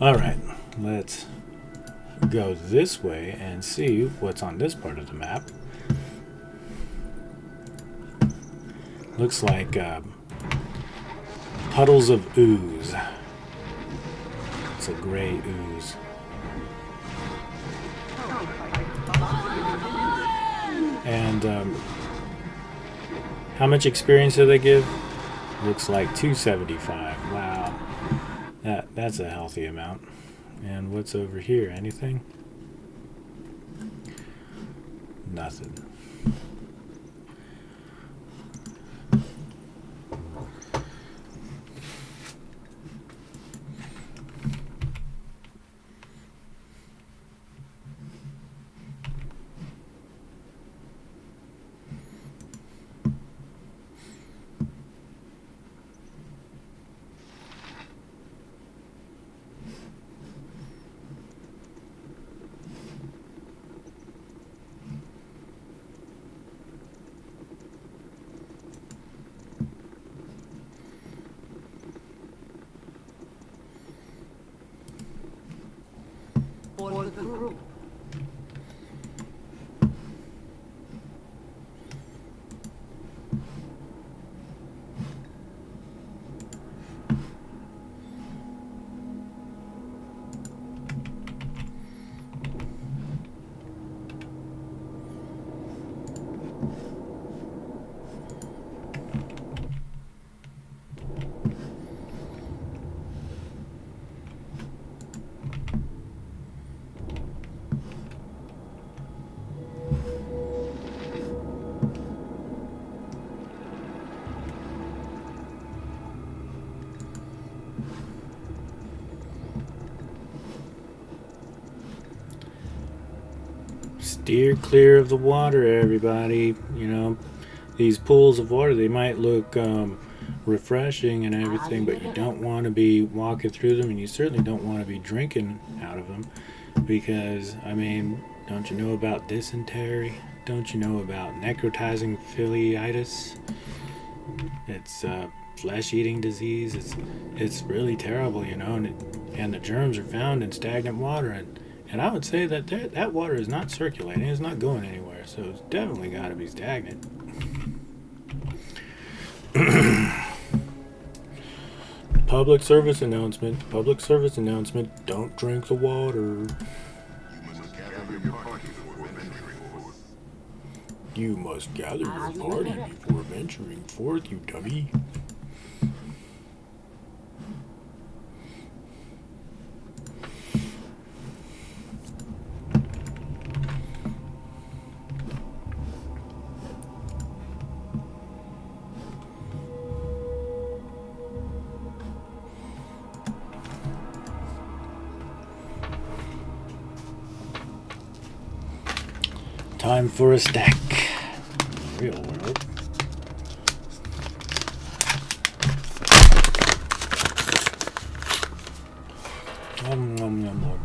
Alright, let's go this way and see what's on this part of the map. Looks like puddles of ooze. It's a gray ooze. And how much experience do they give? Looks like 275. Wow. That's a healthy amount. And what's over here? Anything? Nothing. For the crew. Steer clear of the water, everybody. You know, these pools of water, they might look refreshing and everything, but you don't want to be walking through them, and you certainly don't want to be drinking out of them, because, I mean, don't you know about dysentery? Don't you know about necrotizing philiitis? It's flesh-eating disease. It's really terrible, you know, and the germs are found in stagnant water, and I would say that that water is not circulating. It's not going anywhere, so it's definitely got to be stagnant. Public service announcement. Public service announcement. Don't drink the water. You must gather your party before venturing forth, you dummy. Time for a stack. Real world. Nom, nom, nom, nom.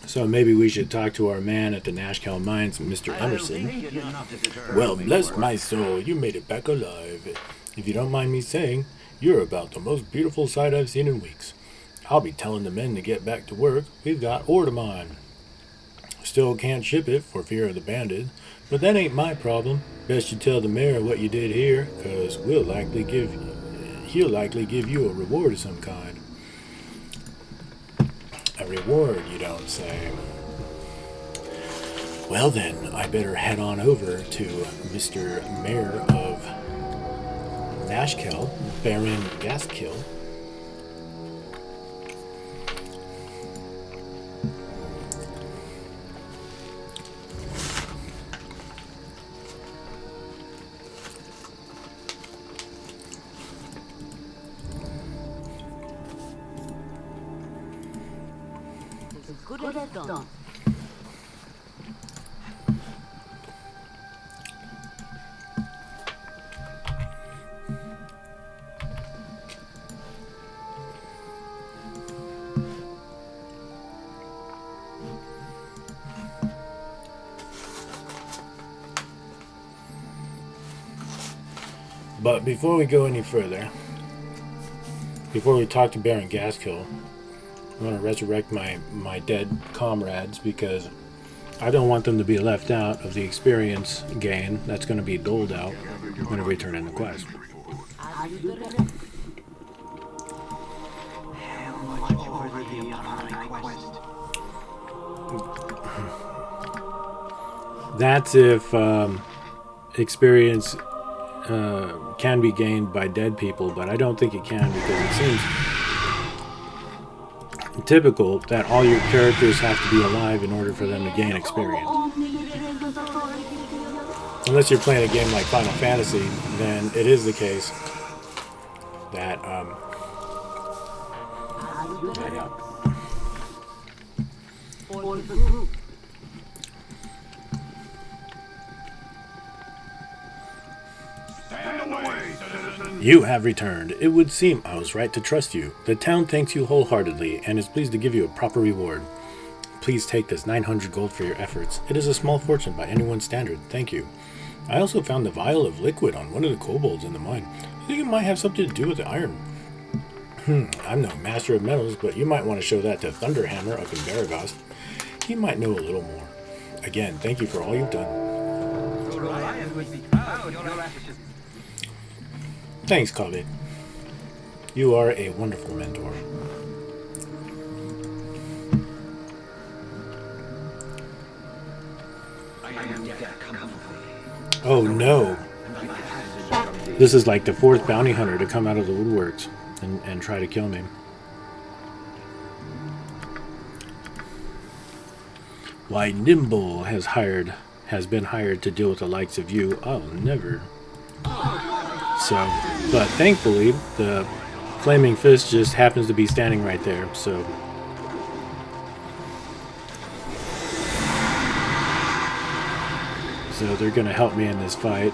So maybe we should talk to our man at the Nashkel Mines, Mr. Emerson. Well, bless my soul, you made it back alive. If you don't mind me saying, you're about the most beautiful sight I've seen in weeks. I'll be telling the men to get back to work. We've got ore to mine. Still can't ship it for fear of the bandits, but that ain't my problem. Best you tell the mayor what you did here, 'cause he'll likely give you a reward of some kind. A reward, you don't say? Well then, I better head on over to Mr. Mayor of Nashkel, Baron Gaskill. Good at dawn. But before we go any further, before we talk to Baron Gaskill, I want to resurrect my dead comrades because I don't want them to be left out of the experience gain that's going to be doled out whenever we turn in the quest. That's if experience can be gained by dead people, but I don't think it can because it seems typical that all your characters have to be alive in order for them to gain experience. Unless you're playing a game like Final Fantasy, then it is the case that You have returned. It would seem I was right to trust you. The town thanks you wholeheartedly and is pleased to give you a proper reward. Please take this 900 gold for your efforts. It is a small fortune by anyone's standard. Thank you. I also found the vial of liquid on one of the kobolds in the mine. I think it might have something to do with the iron. I'm no master of metals, but you might want to show that to Thunderhammer up in Baragos. He might know a little more. Again, thank you for all you've done. Thanks, Khalid. You are a wonderful mentor. Oh no! This is like the fourth bounty hunter to come out of the woodworks and try to kill me. Why, Nimble has been hired to deal with the likes of you. I'll never. So, but thankfully, the Flaming Fist just happens to be standing right there, so. So they're going to help me in this fight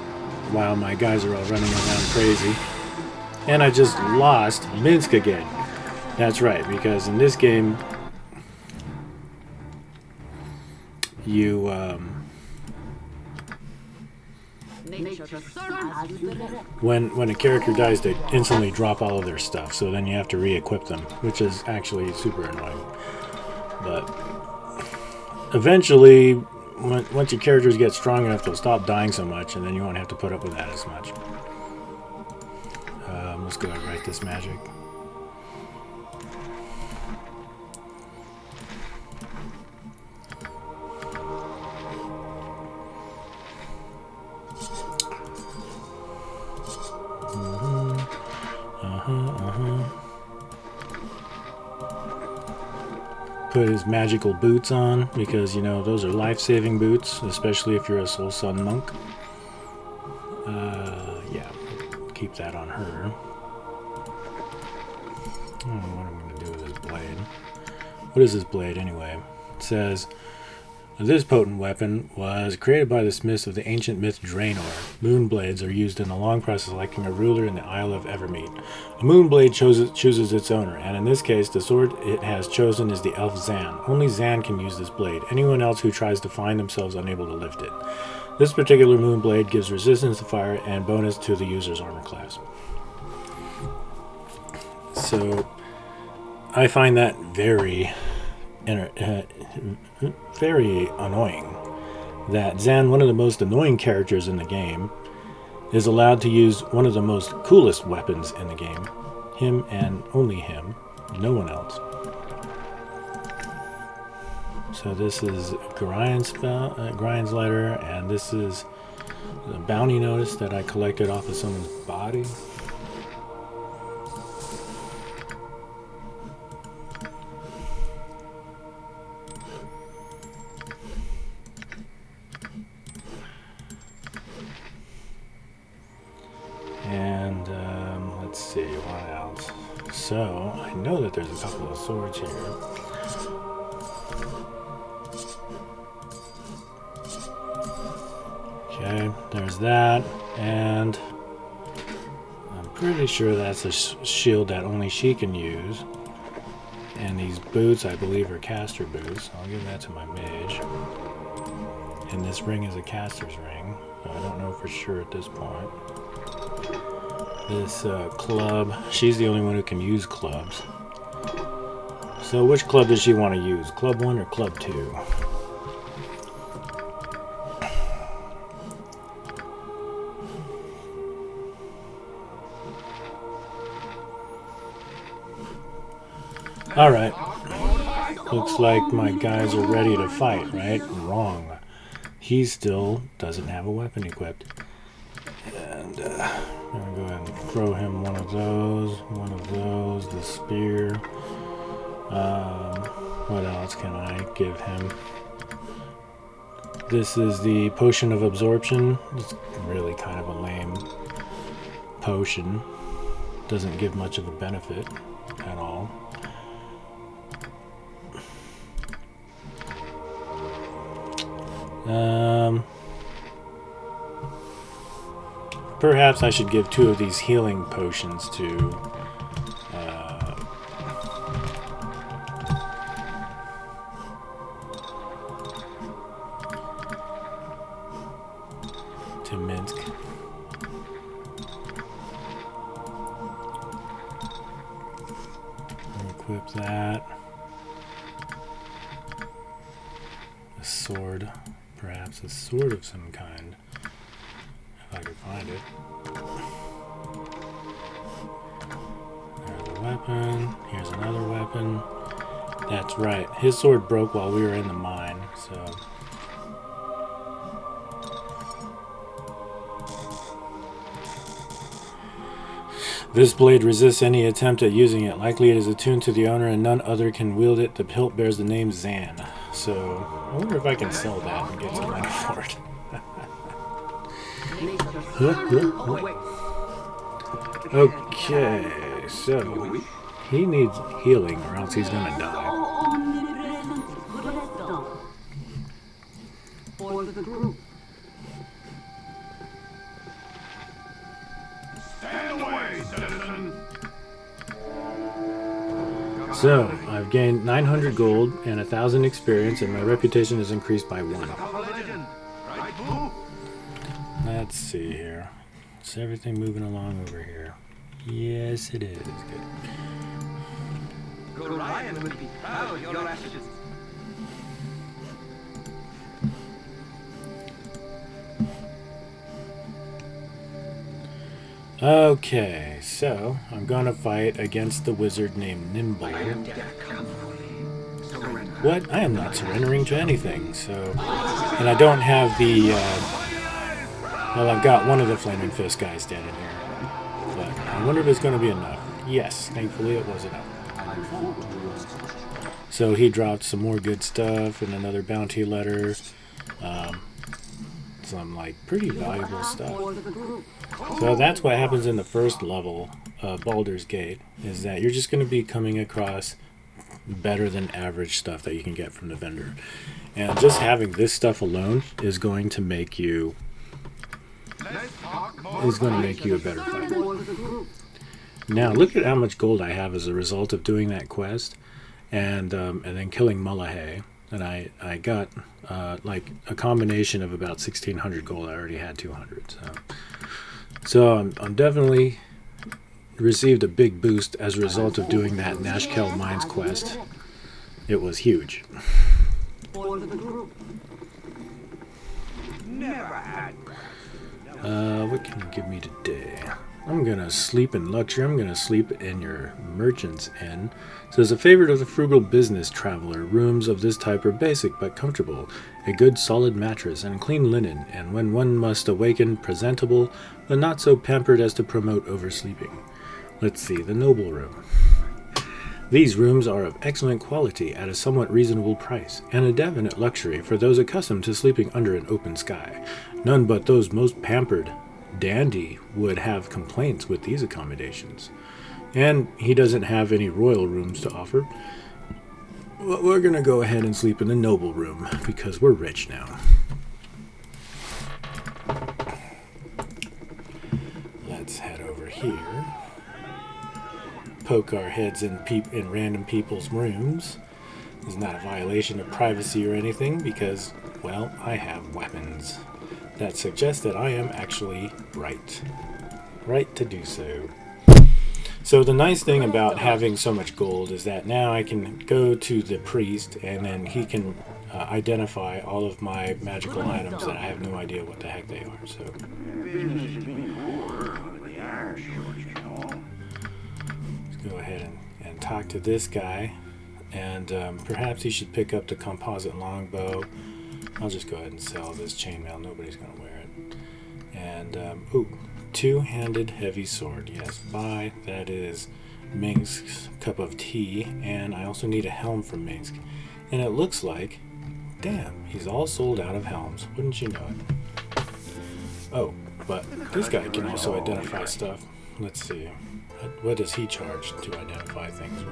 while my guys are all running around crazy. And I just lost Minsk again. That's right, because in this game, you, when a character dies, they instantly drop all of their stuff, so then you have to re-equip them, which is actually super annoying. But eventually, once your characters get strong enough, they'll stop dying so much, and then you won't have to put up with that as much. Let's go ahead and write this magic. Put his magical boots on, because, you know, those are life-saving boots, especially if you're a Soul Sun monk. Yeah, keep that on her. I don't know what I'm going to do with this blade. What is this blade, anyway? It says, this potent weapon was created by the smiths of the ancient myth Draenor. Moon blades are used in the long process of selecting a ruler in the Isle of Evermeet. A moon blade chooses its owner, and in this case, the sword it has chosen is the elf Zan. Only Zan can use this blade. Anyone else who tries to find themselves unable to lift it. This particular moon blade gives resistance to fire and bonus to the user's armor class. So, I find that very annoying that Zan, one of the most annoying characters in the game, is allowed to use one of the most coolest weapons in the game. Him and only him, no one else. So this is Grind's letter, and this is the bounty notice that I collected off of someone's body. And let's see, what else? So, I know that there's a couple of swords here. Okay, there's that, and I'm pretty sure that's a shield that only she can use. And these boots, I believe, are caster boots. I'll give that to my mage. And this ring is a caster's ring. I don't know for sure at this point. This club. She's the only one who can use clubs. So which club does she want to use? Club 1 or Club 2? Alright. Looks like my guys are ready to fight, right? Wrong. He still doesn't have a weapon equipped. And I'm going to go ahead and throw him one of those, the spear. What else can I give him? This is the potion of absorption. It's really kind of a lame potion. Doesn't give much of a benefit at all. Perhaps I should give 2 of these healing potions to Minsk. Equip that. A sword. Perhaps a sword of some kind. If I could find it. There's a weapon. Here's another weapon. That's right. His sword broke while we were in the mine, so... This blade resists any attempt at using it. Likely it is attuned to the owner and none other can wield it. The hilt bears the name Zan. So, I wonder if I can sell that and get some money for it. Okay, so he needs healing or else he's gonna die. For the group. Stand away, citizen! So, I've gained 900 gold and 1,000 experience, and my reputation is increased by 1. Right, Boo? Let's see here. Is everything moving along over here? Yes, it is. Good. Gorion would be proud of your ashes. Okay, so I'm gonna fight against the wizard named Nimble. What? I am not surrendering to anything, so... And I don't have the, well, I've got one of the Flaming Fist guys standing here. But I wonder if it's gonna be enough. Yes, thankfully it was enough. So he dropped some more good stuff and another bounty letter. Some, like, pretty valuable stuff. So that's what happens in the first level of Baldur's Gate, is that you're just going to be coming across better than average stuff that you can get from the vendor. And just having this stuff alone is going to make you a better fighter. Now look at how much gold I have as a result of doing that quest and then killing Mullahay. And I got like a combination of about 1,600 gold. I already had 200. So I'm definitely received a big boost as a result of doing that Nashkel Mines quest. It was huge. What can you give me today? I'm gonna sleep in luxury. I'm gonna sleep in your merchant's inn. So as a favorite of the frugal business traveler, rooms of this type are basic but comfortable. A good solid mattress and clean linen, and when one must awaken, presentable, but not so pampered as to promote oversleeping. Let's see, the noble room. These rooms are of excellent quality at a somewhat reasonable price, and a definite luxury for those accustomed to sleeping under an open sky. None but those most pampered dandy would have complaints with these accommodations. And he doesn't have any royal rooms to offer. Well, we're going to go ahead and sleep in the noble room, because we're rich now. Let's head over here. Poke our heads in random people's rooms. It's not a violation of privacy or anything, because, well, I have weapons that suggest that I am actually right. right to do so. So the nice thing about having so much gold is that now I can go to the priest and then he can identify all of my magical items that I have no idea what the heck they are. So let's go ahead and talk to this guy, and perhaps he should pick up the composite longbow. I'll just go ahead and sell this chainmail. Nobody's going to wear it. And ooh, two-handed heavy sword. Yes, buy. That is Minsk's cup of tea, and I also need a helm from Minsk. And it looks like, damn, he's all sold out of helms. Wouldn't you know it? Oh, but this guy can also identify stuff. Let's see. What does he charge to identify things?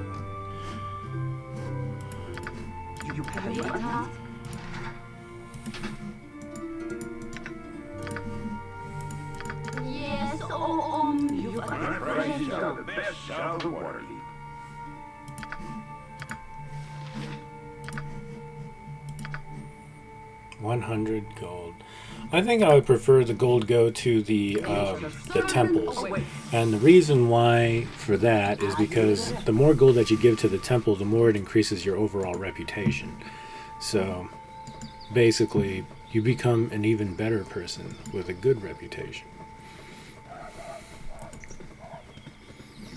Yes, you've got The best south of Waterdeep. 100 gold. I think I would prefer the gold go to the temples, and the reason why for that is because the more gold that you give to the temple, the more it increases your overall reputation. So basically, you become an even better person with a good reputation.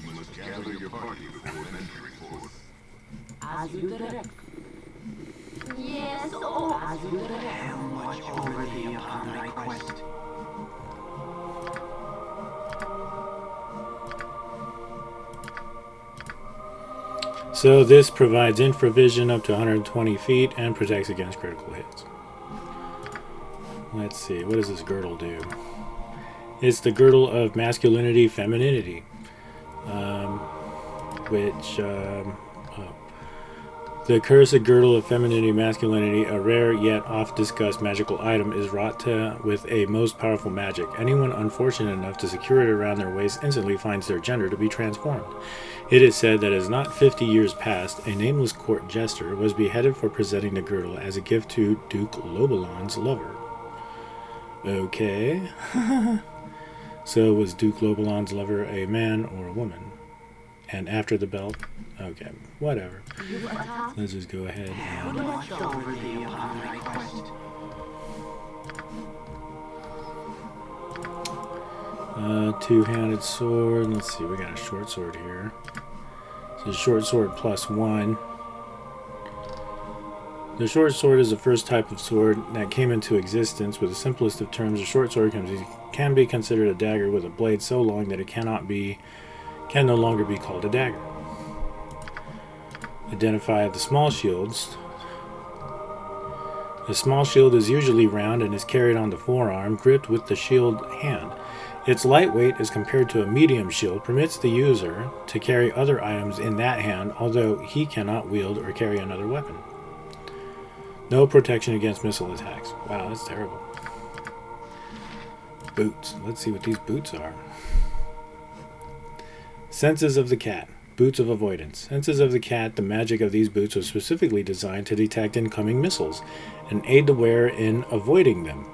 You must gather your party before venturing forth. as you direct. Yes, as you direct. How much already upon thy quest? So this provides infravision up to 120 feet and protects against critical hits. Let's see, what does this girdle do? It's the girdle of masculinity, femininity, the cursed girdle of femininity, masculinity, a rare yet oft-discussed magical item, is wrought with a most powerful magic. Anyone unfortunate enough to secure it around their waist instantly finds their gender to be transformed. It is said that as not 50 years past, a nameless court jester was beheaded for presenting the girdle as a gift to Duke Lobalon's lover. Okay. So was Duke Lobalon's lover a man or a woman? And after the belt? Okay, whatever. Let's just go ahead and... Already upon thy quest. Two-handed sword. Let's see, we got a short sword here. So short sword +1. The short sword is the first type of sword that came into existence. With the simplest of terms, a short sword can be considered a dagger with a blade so long that it can no longer be called a dagger. Identify the small shields. The small shield is usually round and is carried on the forearm, gripped with the shield hand. Its lightweight as compared to a medium shield permits the user to carry other items in that hand, although he cannot wield or carry another weapon. No protection against missile attacks. Wow, that's terrible. Boots. Let's see what these boots are. Senses of the cat. Boots of avoidance. Senses of the cat. The magic of these boots was specifically designed to detect incoming missiles and aid the wearer in avoiding them.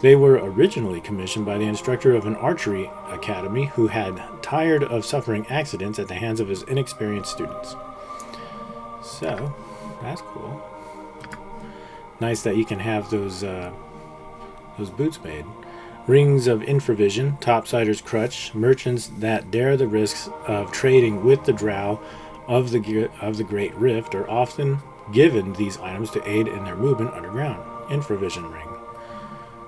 They were originally commissioned by the instructor of an archery academy who had tired of suffering accidents at the hands of his inexperienced students. So, that's cool. Nice that you can have those boots made. Rings of infravision, topsider's crutch. Merchants that dare the risks of trading with the drow of the Great Rift are often given these items to aid in their movement underground. Infravision ring.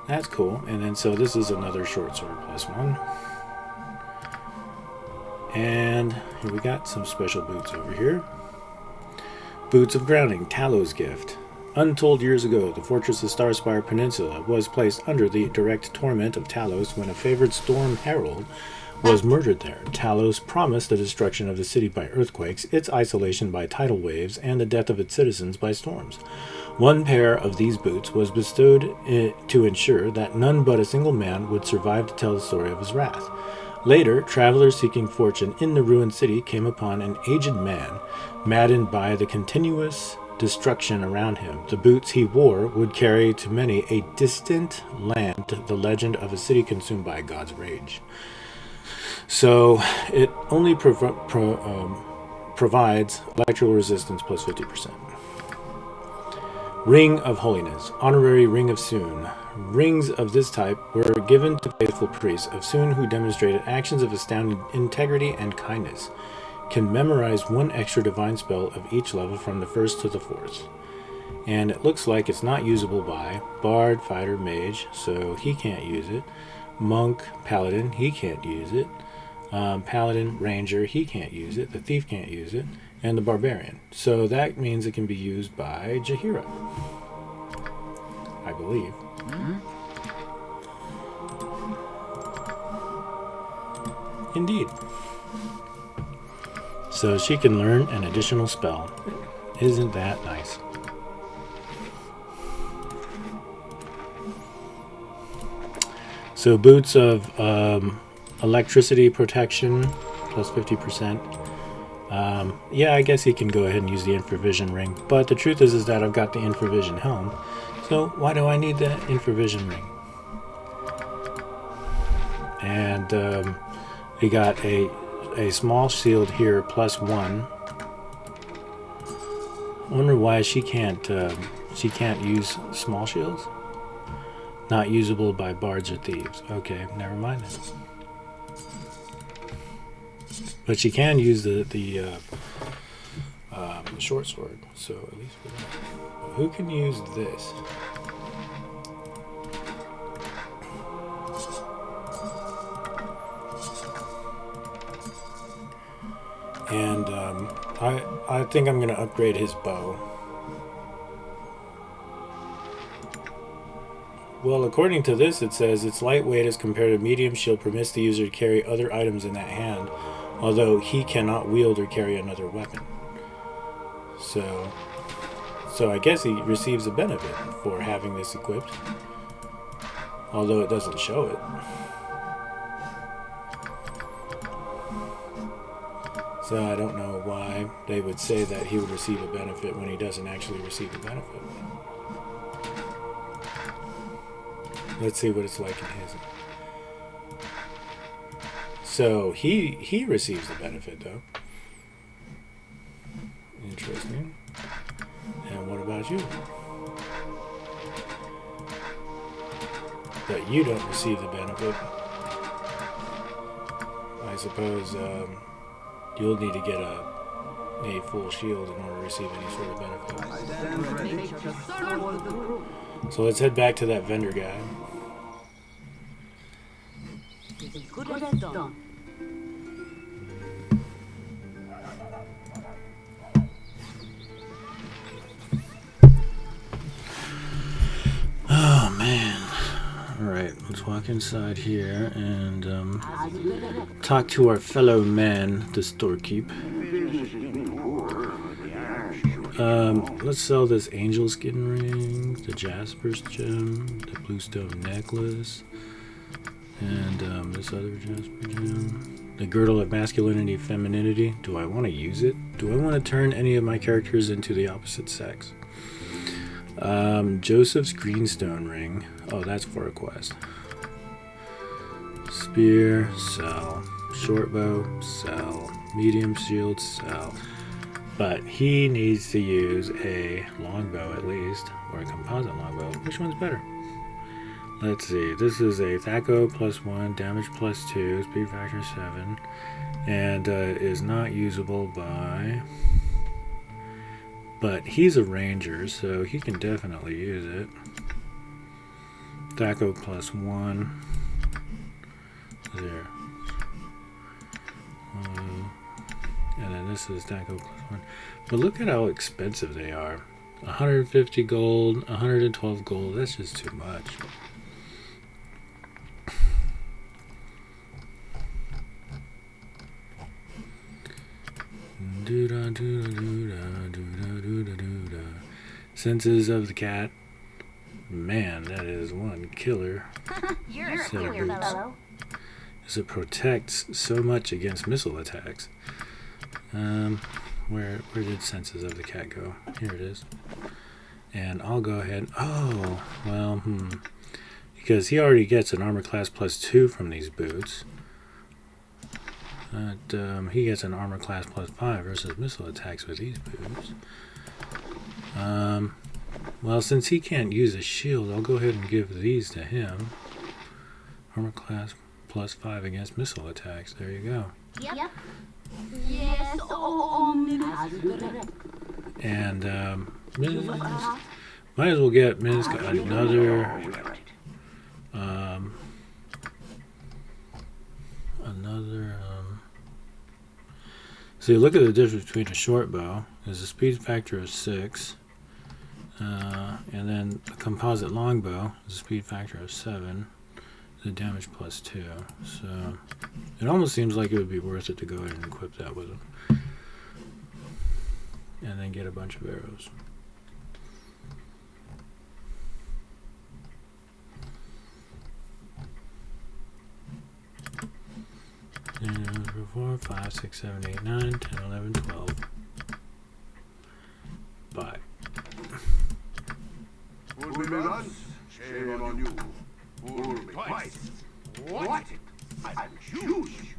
That's cool. And then so this is another short sword +1. And here we got some special boots over here. Boots of grounding, Talow's gift. Untold years ago, the fortress of Starspire Peninsula was placed under the direct torment of Talos when a favored storm herald was murdered there. Talos promised the destruction of the city by earthquakes, its isolation by tidal waves, and the death of its citizens by storms. One pair of these boots was bestowed to ensure that none but a single man would survive to tell the story of his wrath. Later, travelers seeking fortune in the ruined city came upon an aged man, maddened by the continuous destruction around him. The boots he wore would carry to many a distant land the legend of a city consumed by a god's rage. So it only provides electrical resistance plus 50%. Ring of Holiness, honorary Ring of Soon. Rings of this type were given to faithful priests of Soon who demonstrated actions of astounding integrity and kindness. Can memorize one extra divine spell of each level from the 1st to the 4th. And it looks like it's not usable by Bard, Fighter, Mage, so he can't use it. Monk, Paladin, he can't use it. Paladin, Ranger, he can't use it. The Thief can't use it. And the Barbarian. So that means it can be used by Jaheira, I believe. Indeed. So she can learn an additional spell. Isn't that nice? So boots of electricity protection plus 50%. Yeah, I guess he can go ahead and use the infravision ring. But the truth is that I've got the infravision helm. So why do I need the infravision ring? And he got a small shield here plus 1. I wonder why she can't use small shields. Not usable by bards or thieves. Okay, never mind then. But she can use the short sword. So at least for that. Who can use this? And I think I'm going to upgrade his bow. Well, according to this, it says it's lightweight as compared to medium shield, permits the user to carry other items in that hand, although he cannot wield or carry another weapon. So I guess he receives a benefit for having this equipped, although it doesn't show it. So I don't know why they would say that he would receive a benefit when he doesn't actually receive a benefit. Let's see what it's like in his. So he receives the benefit though. Interesting. And what about you? But you don't receive the benefit. I suppose you'll need to get a full shield in order to receive any sort of benefit. So let's head back to that vendor guy. Good as done. Oh man. Alright, let's walk inside here and talk to our fellow man, the storekeep. Let's sell this angel skin ring, the Jasper's gem, the bluestone necklace, and this other Jasper gem. The girdle of masculinity, femininity. Do I want to use it? Do I want to turn any of my characters into the opposite sex? Joseph's greenstone ring. Oh, that's for a quest. Spear, sell. Short bow, sell. Medium shield, sell. But he needs to use a longbow at least, or a composite longbow. Which one's better? Let's see. This is a Thaco +1, damage +2, speed factor 7, and is not usable by. But he's a ranger, so he can definitely use it. Thaco +1. There. And then this is Thaco +1. But look at how expensive they are. 150 gold, 112 gold. That's just too much. Senses of the cat. Man, that is one killer. You're a killer, fellow. As it protects so much against missile attacks. Where did Senses of the Cat go? Here it is. And I'll go ahead. Oh, well, because he already gets an armor class +2 from these boots. But he gets an armor class +5 versus missile attacks with these boobs. Well, since he can't use a shield, I'll go ahead and give these to him. Armor class +5 against missile attacks. There you go. Yep. Yes, 아주 그래. And might as well get Minsk another see, look at the difference between a short bow. There's a speed factor of 6, and then a composite longbow is a speed factor of 7, the damage +2. So it almost seems like it would be worth it to go ahead and equip that with him, and then get a bunch of arrows. And 4, 5, 6, 7, 8, 9, 10, 11, 12. Bye. Fool me once, shame on you. Fool me twice. What? I'm huge.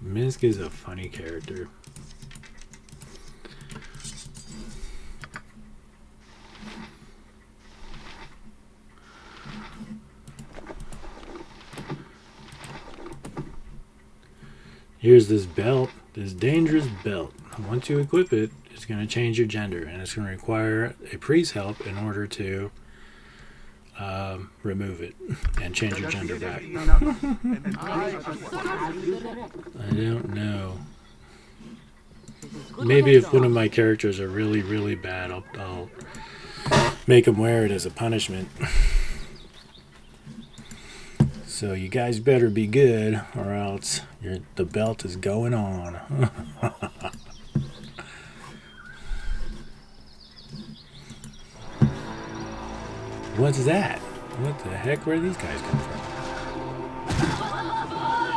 Minsk is a funny character. Here's this belt, this dangerous belt. Once you equip it, it's going to change your gender, and it's going to require a priest's help in order to remove it and change your gender back. I don't know. Maybe if one of my characters are really, really bad, I'll make them wear it as a punishment. So you guys better be good, or else the belt is going on. What's that? What the heck? Where do these guys come from?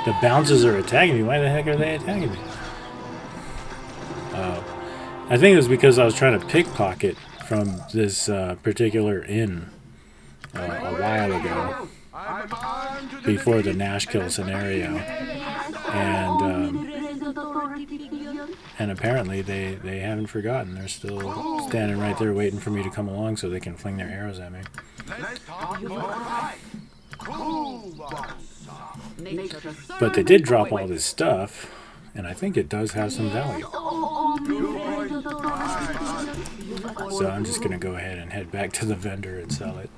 The bouncers are attacking me. Why the heck are they attacking me? I think it was because I was trying to pickpocket from this particular inn a while ago, before the Nash kill scenario, and apparently they haven't forgotten. They're still standing right there waiting for me to come along so they can fling their arrows at me. But they did drop all this stuff, and I think it does have some value. So I'm just going to go ahead and head back to the vendor and sell it.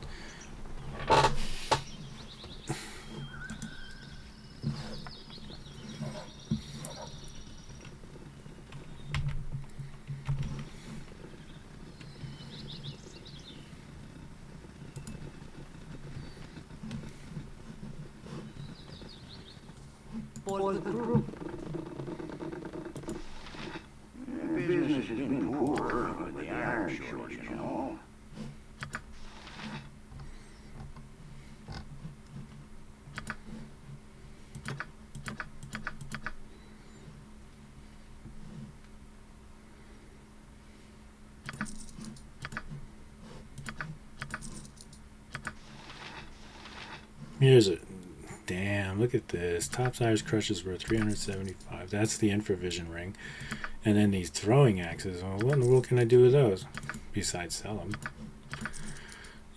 For the group. Business has been poor with the iron shortage and all. Here's it. Damn, look at this. Top Size crushes were 375. That's the infravision ring. And then these throwing axes. Well, what in the world can I do with those? Besides sell them.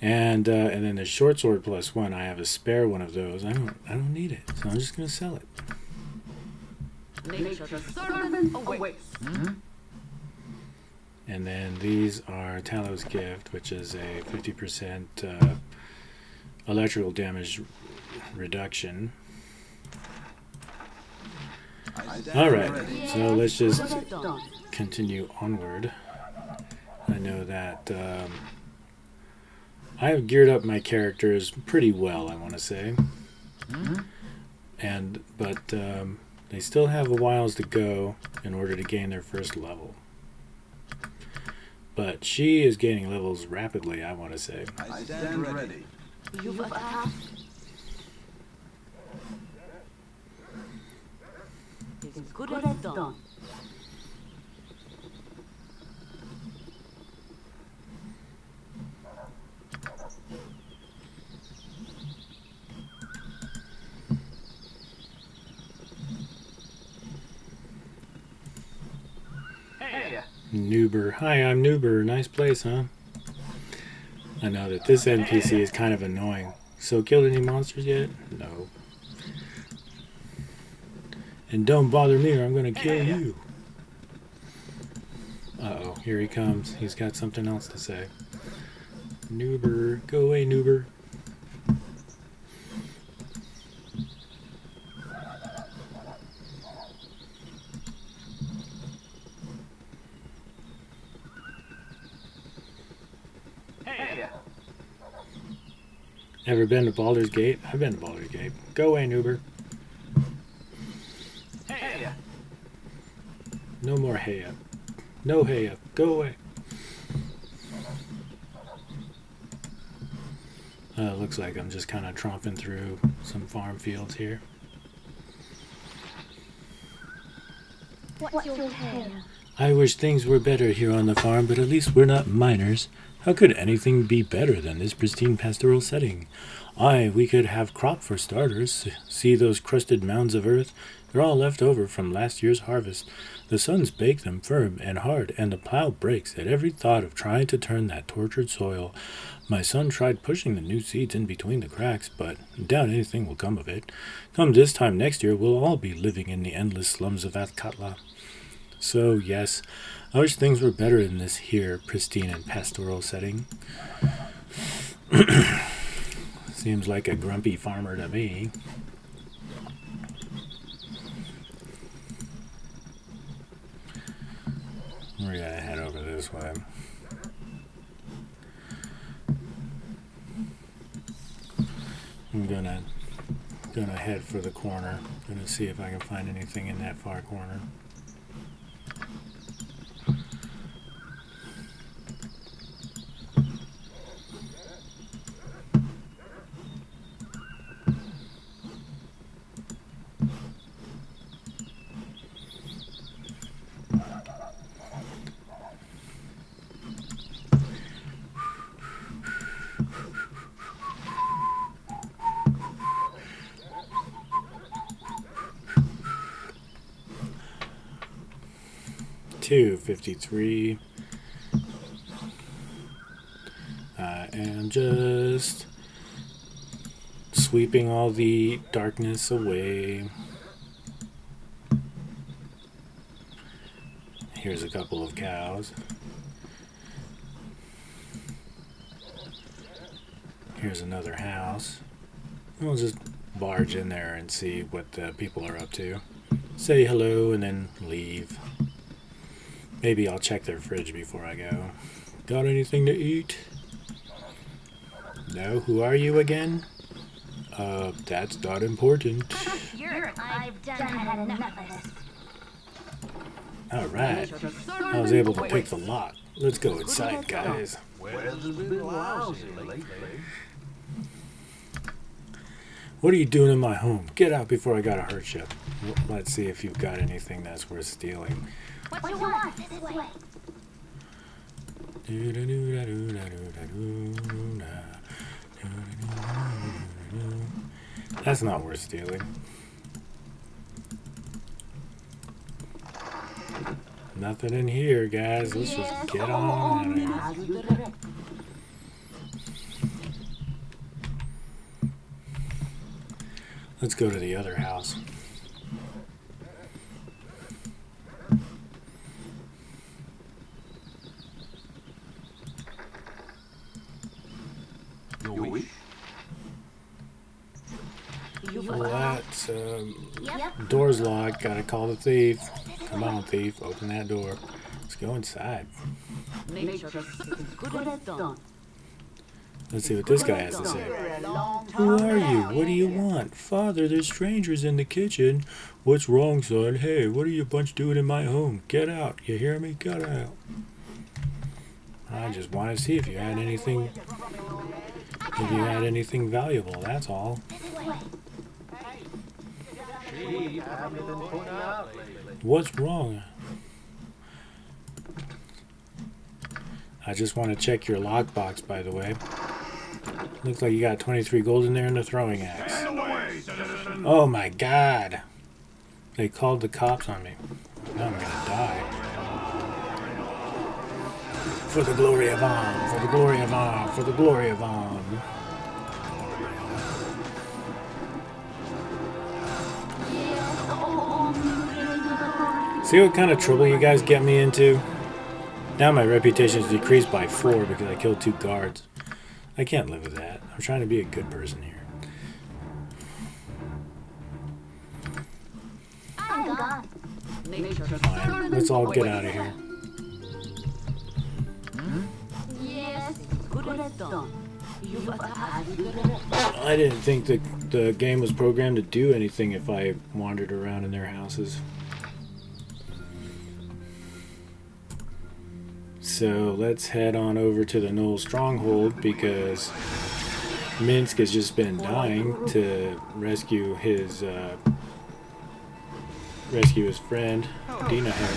And then the short sword +1. I have a spare one of those. I don't need it, so I'm just gonna sell it. Nature's servant awaits. And then these are Talos Gift, which is a 50% electrical damage reduction. Alright, so let's just continue onward. I know that I have geared up my characters pretty well, I want to say. But they still have a whiles to go in order to gain their first level. But she is gaining levels rapidly, I want to say. I stand ready. You've asked. It's good as done. Nobara. Hi, I'm Nobara. Nice place, huh? I know that this NPC is kind of annoying. So, killed any monsters yet? No. And don't bother me or I'm gonna kill you. Uh-oh, here he comes. He's got something else to say. Nobara. Go away, Nobara. Ever been to Baldur's Gate? I've been to Baldur's Gate. Go away, Nobara. No more hay up. No hay up. Go away. Looks like I'm just kind of tromping through some farm fields here. What's your tale? I wish things were better here on the farm, but at least we're not miners. How could anything be better than this pristine pastoral setting? Aye, we could have crop for starters. See those crusted mounds of earth? They're all left over from last year's harvest. The suns bake them firm and hard, and the plow breaks at every thought of trying to turn that tortured soil. My son tried pushing the new seeds in between the cracks, but I doubt anything will come of it. Come this time next year, we'll all be living in the endless slums of Athkatla. So, yes, I wish things were better in this here pristine and pastoral setting. Seems like a grumpy farmer to me. We're gonna head over this way. I'm gonna head for the corner. Gonna see if I can find anything in that far corner. $2.53. I am just sweeping all the darkness away. Here's a couple of cows. Here's another house. We'll just barge in there and see what the people are up to. Say hello and then leave. Maybe I'll check their fridge before I go. Got anything to eat? No? Who are you again? That's not important. I've done had enough of this. Alright. I was able to pick the lock. Let's go inside, guys. Weather's been lousy lately. What are you doing in my home? Get out before I gotta hurt you. Let's see if you've got anything that's worth stealing. What do you want? This way. That's not worth stealing. Nothing in here, guys. Let's just get on out of here. Let's go to the other house. You wish? Well, that's, door's locked. Gotta call the thief. Come on, thief. Open that door. Let's go inside. Nature is good at dawn. Let's see what this guy has to say. Who are you? What do you want? Father, there's strangers in the kitchen. What's wrong, son? Hey, what are you bunch doing in my home? Get out. You hear me? Get out. I just want to see if you had anything valuable, that's all. What's wrong? I just want to check your lockbox, by the way. Looks like you got 23 gold in there and a throwing axe. Oh my god! They called the cops on me. Now I'm gonna die. For the glory of Om, for the glory of Om, for the glory of Om. See what kind of trouble you guys get me into? Now my reputation is decreased by 4 because I killed 2 guards. I can't live with that. I'm trying to be a good person here. I'm gone. Fine. Let's all get out of here. Yes, good done. You I didn't think the game was programmed to do anything if I wandered around in their houses. So let's head on over to the Gnoll stronghold because Minsk has just been dying to rescue his friend Dina here.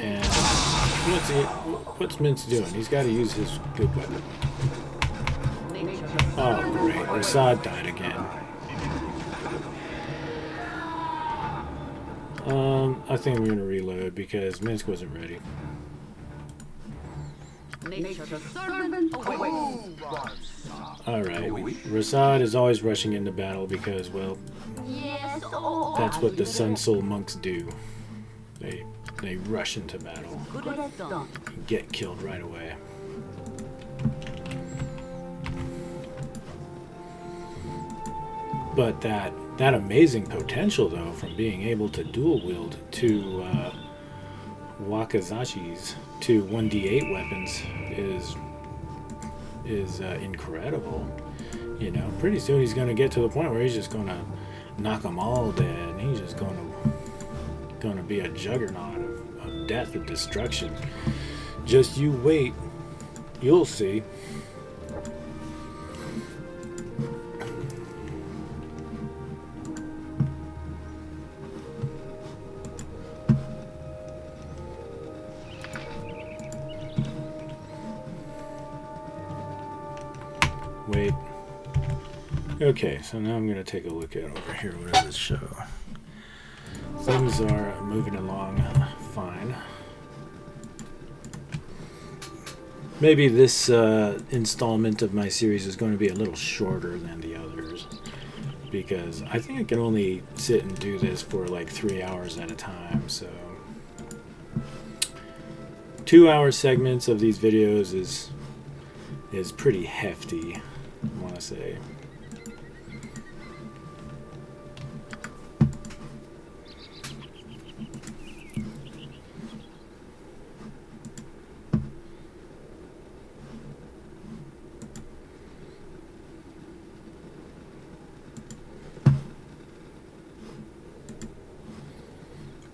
And what's Minsk doing? He's got to use his good weapon. Oh great, Rasad died again. I think we're gonna reload because Minsk wasn't ready. Alright, Rasad is always rushing into battle because, well, that's what the Sun Soul monks do. They rush into battle and get killed right away. But that amazing potential, though, from being able to dual wield 2 Wakazashis to 1d8 weapons is incredible. You know, pretty soon he's going to get to the point where he's just going to knock them all dead, and he's just going to be a juggernaut of death and destruction. Just you wait, you'll see. Wait. Okay, so now I'm going to take a look at over here. What does this show? Things are moving along fine. Maybe this installment of my series is going to be a little shorter than the others because I think I can only sit and do this for like 3 hours at a time. So 2-hour segments of these videos is pretty hefty, I want to say.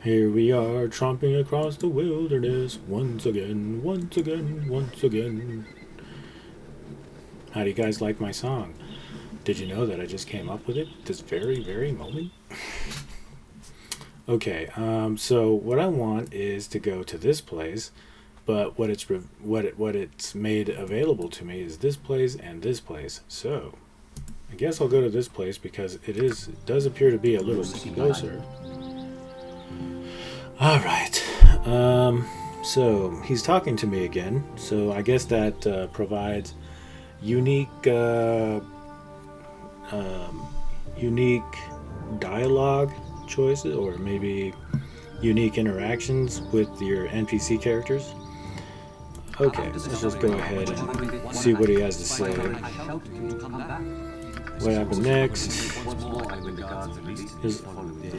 Here we are, tromping across the wilderness, once again, once again, once again. How do you guys like my song? Did you know that I just came up with it this very, very moment? Okay, so what I want is to go to this place, but what it's made available to me is this place and this place. So I guess I'll go to this place because it does appear to be a little closer. All right. So he's talking to me again. So I guess that provides unique dialogue choices, or maybe unique interactions with your NPC characters. Okay, let's just go ahead and see what he has to say. What happened next?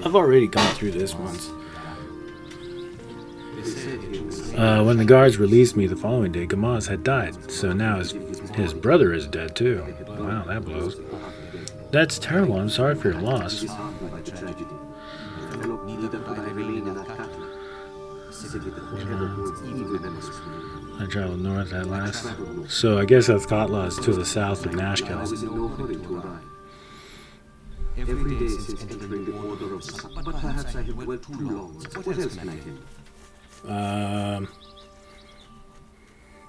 I've already gone through this once. When the guards released me the following day, Gamaz had died, so now his brother is dead too. Wow, that blows. That's terrible. I'm sorry for your loss. I traveled north at last. So I guess Athkatla is to the south of Nashkel. Every day since entering the order of Sa, but perhaps I have dwelt too long. What else can I do?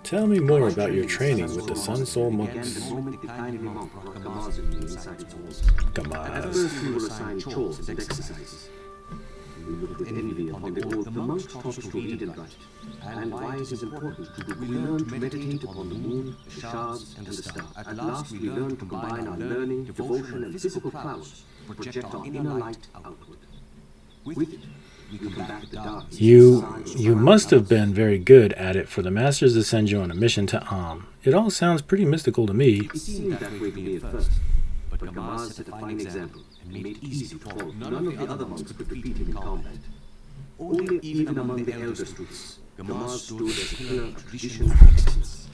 Tell me more about your training with the Sun Soul monks. Gamaz. At Gamaz. first we were assigned chores and exercises. we look with envy upon the old, the monks taught us to read and write, and why it is important we learn to meditate upon the moon, the stars, and the stars. At last we learn to combine our learning, devotion, and physical prowess, project our inner light outward. With it, we can combat the darkness. You must have been very good at it for the masters to send you on a mission to Am. It all sounds pretty mystical to me. It seemed that way to me at first, but Gamaz set a fine example and made it easy to follow. None of the other monks could defeat him in combat. Only even among the elder students, Gamaz stood as a pillar of tradition and excellence.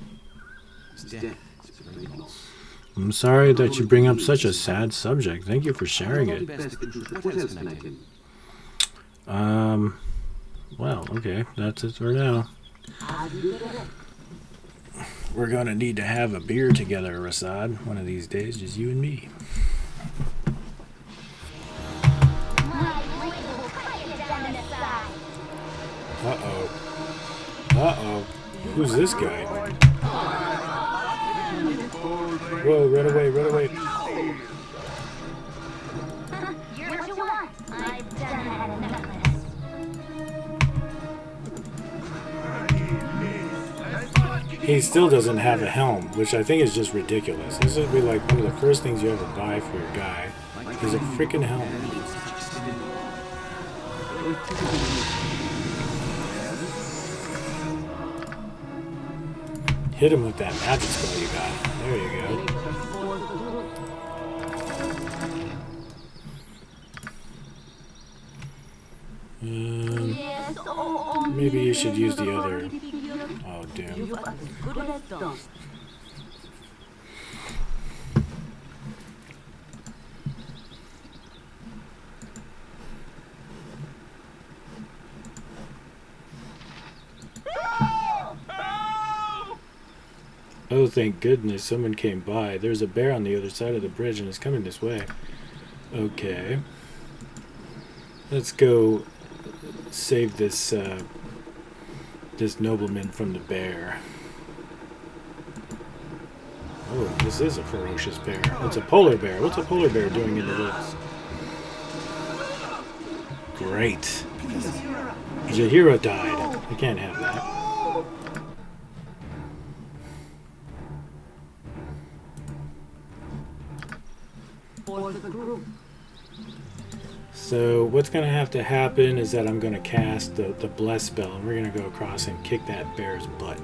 His death is a great loss. I'm sorry that you bring up such a sad subject. Thank you for sharing it. What else can I tell you? Well, okay, that's it for now. We're gonna need to have a beer together, Rasad, one of these days, just you and me. Uh-oh. Uh-oh. Who's this guy? Whoa, run away, run away. You're what you want. I've done had enough of this. He still doesn't have a helm, which I think is just ridiculous. This would be like one of the first things you ever buy for your guy is a freaking helm. Hit him with that magic spell you got. There you go. Maybe you should use the other. Oh, damn. Oh, thank goodness someone came by. There's a bear on the other side of the bridge and it's coming this way. Okay. Let's go save this this nobleman from the bear. Oh, this is a ferocious bear. It's a polar bear. What's a polar bear doing in the woods? Great. Jahira died. I can't have that. So what's going to have to happen is that I'm going to cast the bless spell and we're going to go across and kick that bear's butt.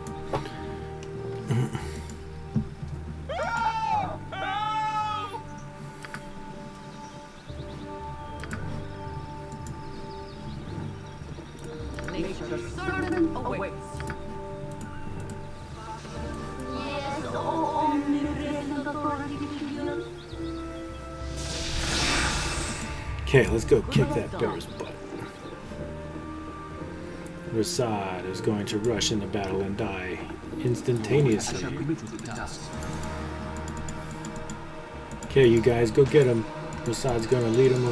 Okay, let's go kick that bear's butt. Rasad is going to rush into battle and die instantaneously. Okay, you guys, go get him. Rasad's going to lead him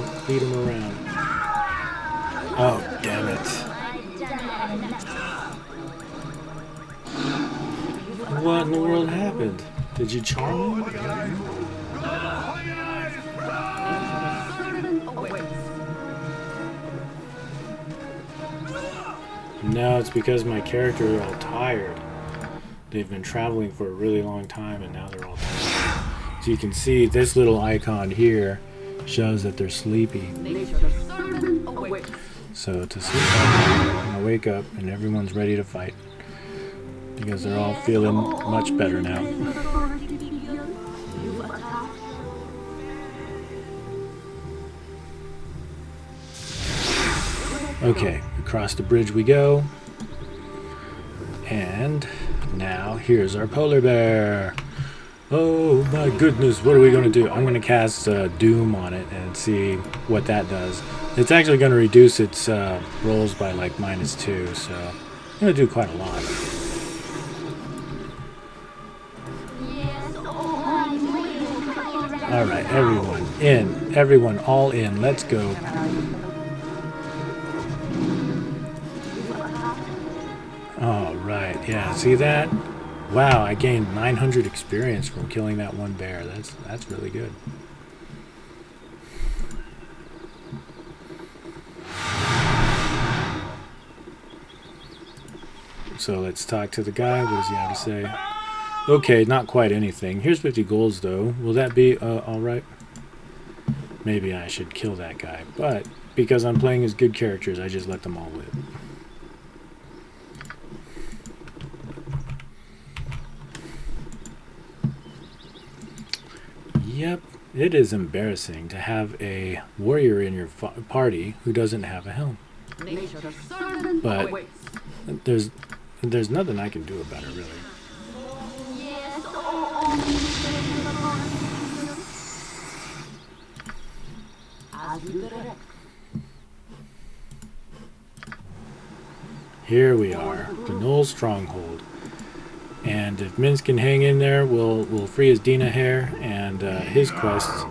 around. Oh, damn it. What in the world happened? Did you charm him? No, it's because my characters are all tired. They've been traveling for a really long time and now they're all tired. So you can see this little icon here shows that they're sleepy. So to sleep and wake up and everyone's ready to fight because they're all feeling much better now. Okay, across the bridge we go. And now here's our polar bear. Oh my goodness, what are we going to do? I'm going to cast Doom on it and see what that does. It's actually going to reduce its rolls by like -2, so I'm going to do quite a lot. Alright, everyone in. Everyone all in. Let's go. Alright, yeah, see that? Wow, I gained 900 experience from killing that one bear. That's really good. So let's talk to the guy. What does he have to say? Okay, not quite anything. Here's 50 golds, though. Will that be alright? Maybe I should kill that guy. But because I'm playing as good characters, I just let them all live. Yep, it is embarrassing to have a warrior in your party who doesn't have a helm. But there's nothing I can do about it, really. Here we are, the Gnoll stronghold. And if Minsk can hang in there, we'll free his Dina hair, and his quest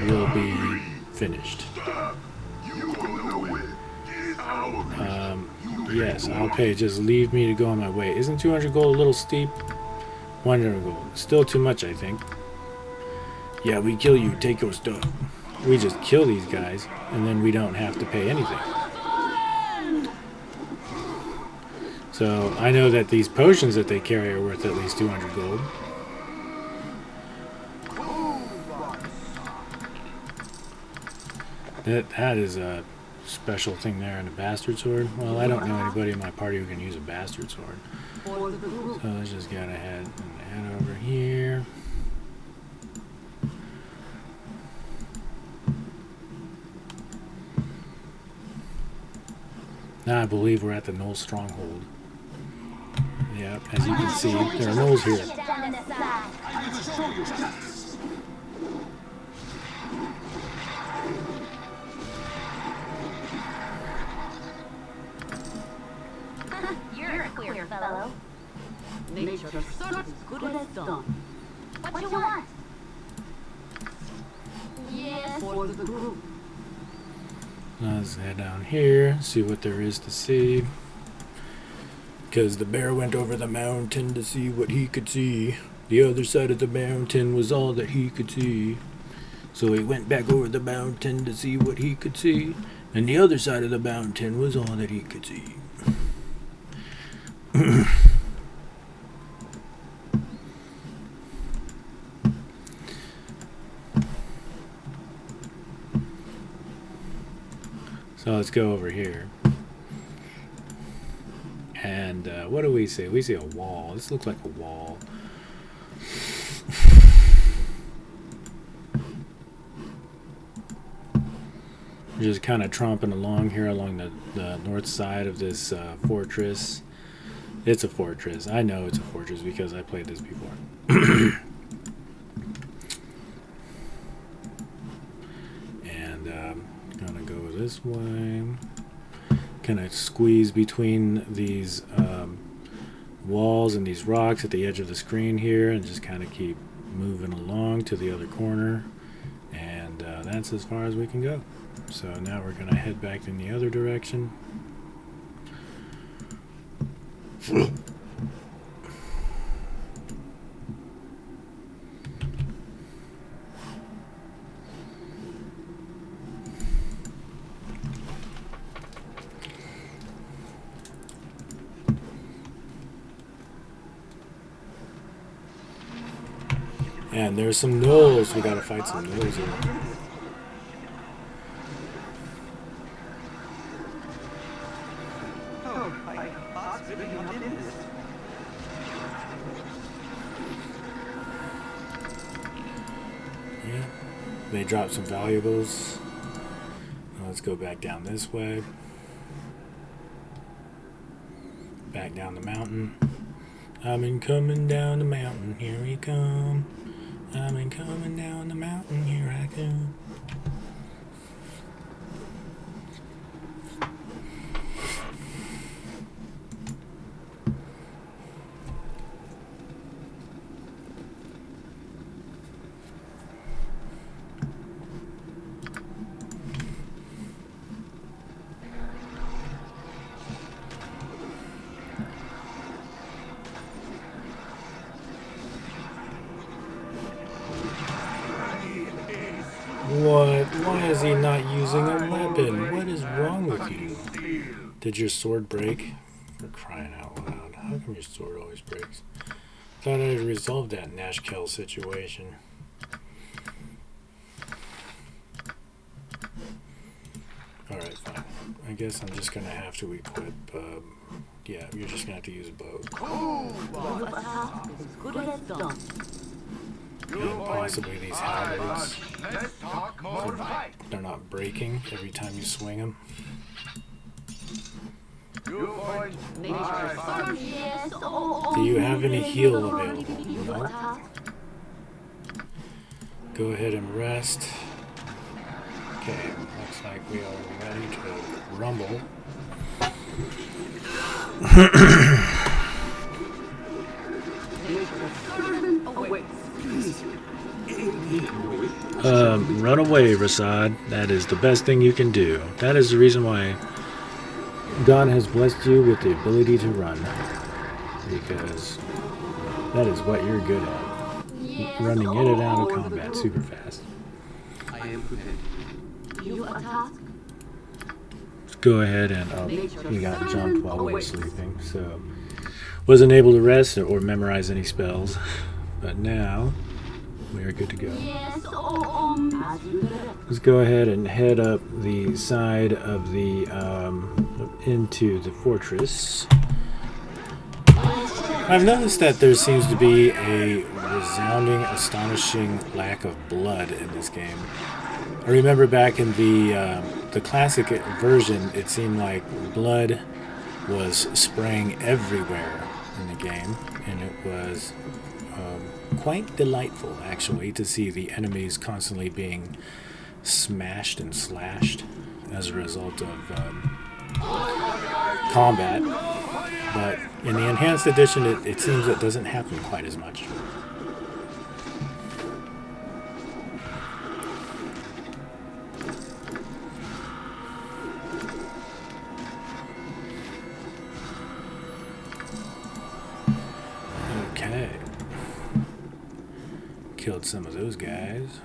will be finished. Yes, I'll pay. Just leave me to go on my way. Isn't 200 gold a little steep? 100 gold. Still too much, I think. Yeah, we kill you. Take your stuff. We just kill these guys, and then we don't have to pay anything. So I know that these potions that they carry are worth at least 200 gold. That is a special thing there in a bastard sword. Well, I don't know anybody in my party who can use a bastard sword. So let's just get ahead and head over here. Now I believe we're at the Gnoll stronghold. Yep, as you can see, there are Gnolls here. You're a queer fellow. Nature's good as done. What you want? Yes. For the group. Let's head down here, see what there is to see. Because the bear went over the mountain to see what he could see. The other side of the mountain was all that he could see. So he went back over the mountain to see what he could see. And the other side of the mountain was all that he could see. So let's go over here. And what do we see? We see a wall. This looks like a wall. We're just kind of tromping along here along the north side of this fortress. It's a fortress. I know it's a fortress because I played this before. And gonna go this way. Gonna squeeze between these walls and these rocks at the edge of the screen here, and just kind of keep moving along to the other corner. And that's as far as we can go. So now we're gonna head back in the other direction. And there's some gnolls. We gotta fight some gnolls here. Yeah, they dropped some valuables. Now let's go back down this way. Back down the mountain. I've been coming down the mountain, here we come. I've been coming down the mountain, here I come. What? Why is he not using a weapon? What is wrong with you? Did your sword break? For crying out loud. How come your sword always breaks? Thought I had resolved that Nashkel situation. Alright, fine. I guess I'm just gonna have to equip, yeah, you're just gonna have to use a bow. Your attack is good as done. And possibly these halberds, Let's talk more fight. they're not breaking every time you swing them. You point Nature's sword. Yes, oh, Do you have any heal available? Your No? attack. Go ahead and rest. Okay, looks like we are ready to rumble. Run away, Rasad. That is the best thing you can do. That is the reason why God has blessed you with the ability to run. Because that is what you're good at. Running in and out of combat super fast. I am prepared. Your attack. Let's go ahead and he got jumped while we were sleeping, so wasn't able to rest or memorize any spells. But now we are good to go. yes, As you direct. Let's go ahead and head up the side of the into the fortress. I've noticed that there seems to be a resounding, astonishing lack of blood in this game. I remember back in the classic version, it seemed like blood was spraying everywhere in the game, and it was quite delightful, actually, to see the enemies constantly being smashed and slashed as a result of combat. But in the enhanced edition, it seems it doesn't happen quite as much. Okay. Killed some of those guys.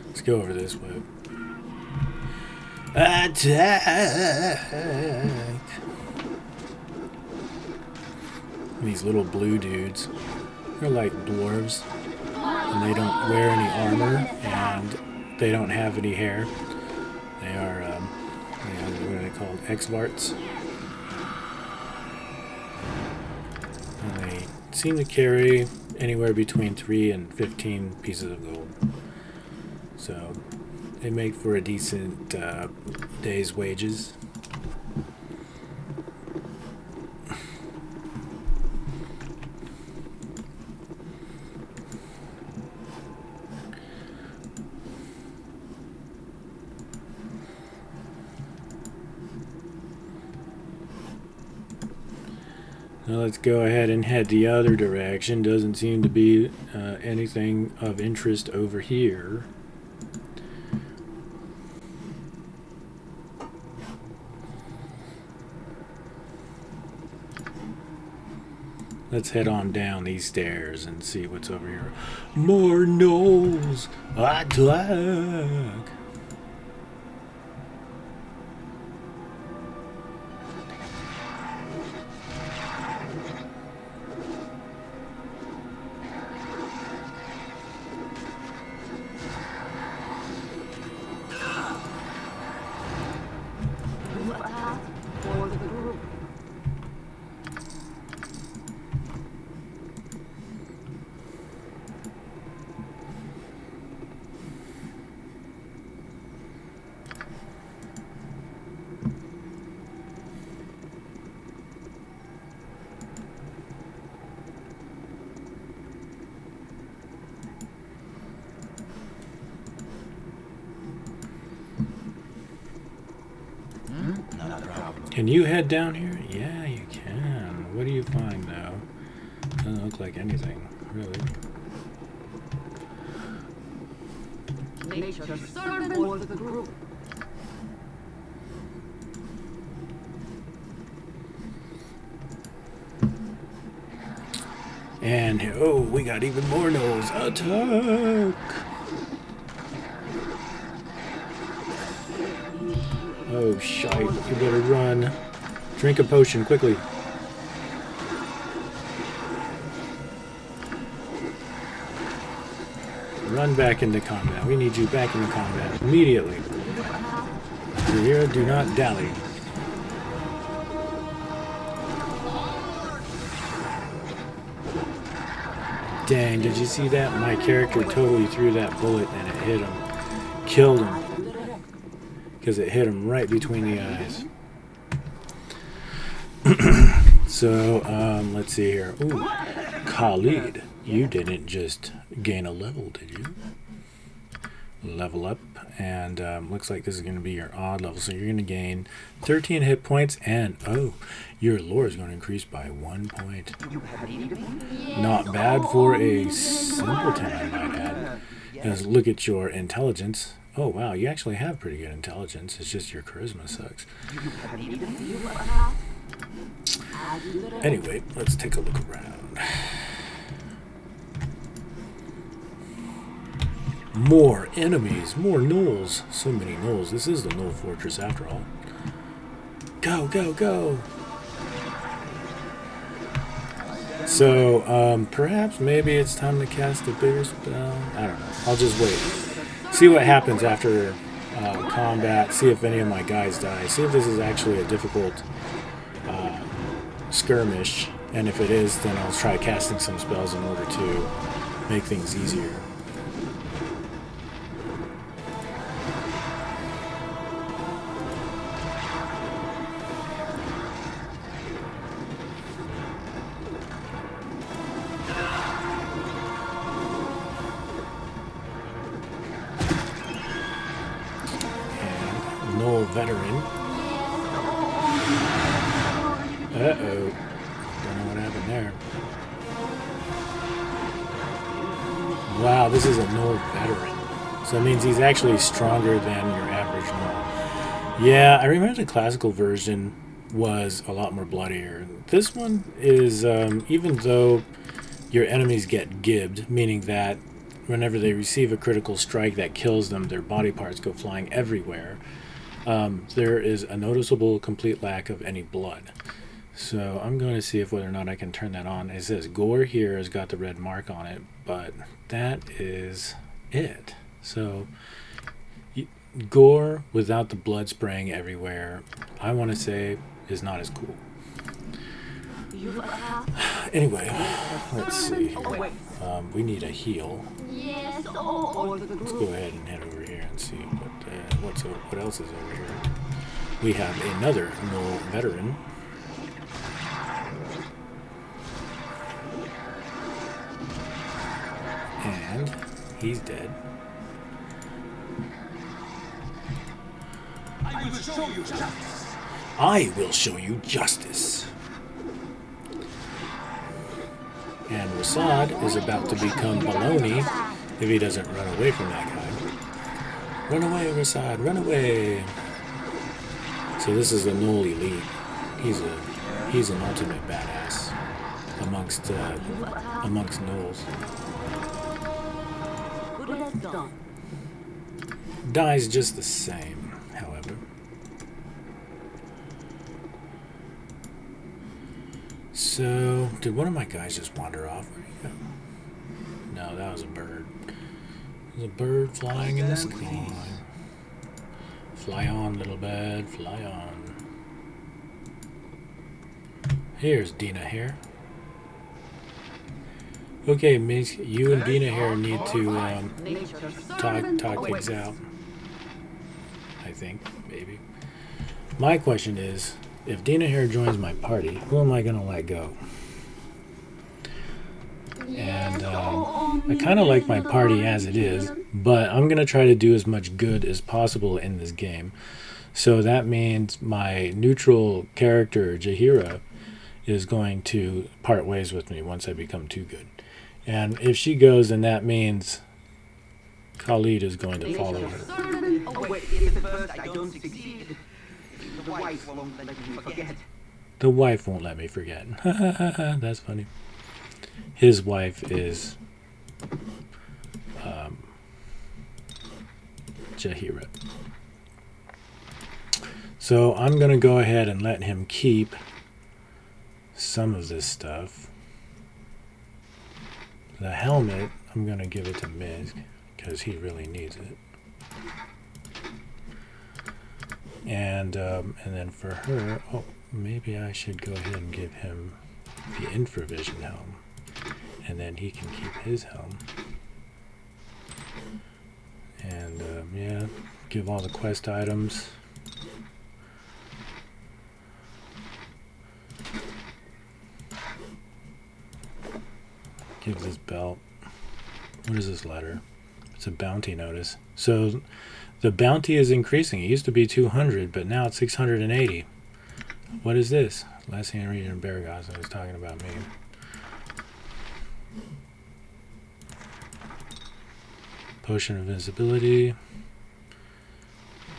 Let's go over this way. Attack! These little blue dudes. They're like dwarves. And they don't wear any armor. And they don't have any hair. They are, what are they called? Exvarts. And they seem to carry anywhere between 3 and 15 pieces of gold. So they make for a decent day's wages. Now let's go ahead and head the other direction. Doesn't seem to be anything of interest over here. Let's head on down these stairs and see what's over here. More gnolls! Attack! You attack for the group. Can you head down here? Yeah, you can. What do you find, though? Doesn't look like anything, really. Nature's servant for the group. And, oh, we got even more gnolls. Attack! Oh, shite. You better run. Drink a potion, quickly. run back into combat. We need you back into combat immediately. Here, do not dally. Dang, did you see that? My character totally threw that bullet and it hit him. Killed him. Because it hit him right between the eyes. So, let's see here. Ooh, Khalid, you didn't just gain a level, did you? Level up, and looks like this is going to be your odd level. So you're going to gain 13 hit points, and oh, your lore is going to increase by 1 point. Not bad for a simpleton, I might add. Because look at your intelligence. Oh wow, you actually have pretty good intelligence. It's just your charisma sucks. Anyway, let's take a look around. More enemies, more gnolls. So many gnolls. This is the Gnoll Fortress after all. Go, go, go! So, perhaps maybe it's time to cast a bigger spell. I don't know. I'll just wait. See what happens after combat. See if any of my guys die. See if this is actually a difficult skirmish. And if it is, then I'll try casting some spells in order to make things easier. Gnoll veteran. Uh-oh. Don't know what happened there. Wow, this is a Gnoll veteran. So it means he's actually stronger than your average Gnoll. Yeah, I remember the classical version was a lot more bloodier. This one is, even though your enemies get gibbed, meaning that whenever they receive a critical strike that kills them, their body parts go flying everywhere. There is a noticeable complete lack of any blood. So I'm going to see if whether or not I can turn that on. It says gore here has got the red mark on it, but that is it. So gore without the blood spraying everywhere, I want to say, is not as cool. Anyway, let's see. We need a heal. Let's go ahead and head over here and see what else is over here. We have another Gnoll veteran. And he's dead. I will show you justice. I will show you justice. And Rasad is about to become baloney if he doesn't run away from that guy. Run away, Rasad, run away. So this is a Gnoll elite. He's an ultimate badass amongst gnolls. Dies just the same, however. So, did one of my guys just wander off? Where'd he go? No, that was a bird. There's a bird flying in the sky. Fly on, little bird, fly on. Here's Dina here. Okay, Miss, you and Dina here need to talk things out. I think, maybe. My question is, if Dina here joins my party, who am I going to let go? And I kind of like my party as it is, but I'm going to try to do as much good as possible in this game. So that means my neutral character, Jaheira, is going to part ways with me once I become too good. And if she goes, then that means Khalid is going to follow her. Oh, wait, if at first I don't succeed, the wife won't let me forget. The wife won't let me forget. That's funny. His wife is Jaheira. So I'm going to go ahead and let him keep some of this stuff. The helmet, I'm going to give it to Misk. because he really needs it. And then for her, oh, maybe I should go ahead and give him the infravision helm, and then he can keep his helm. And yeah, give all the quest items. Give this belt. What is this letter? It's a bounty notice. So the bounty is increasing. It used to be 200, but now it's 680. What is this? Last thing I read in Baragos, I was talking about me. Potion of invisibility.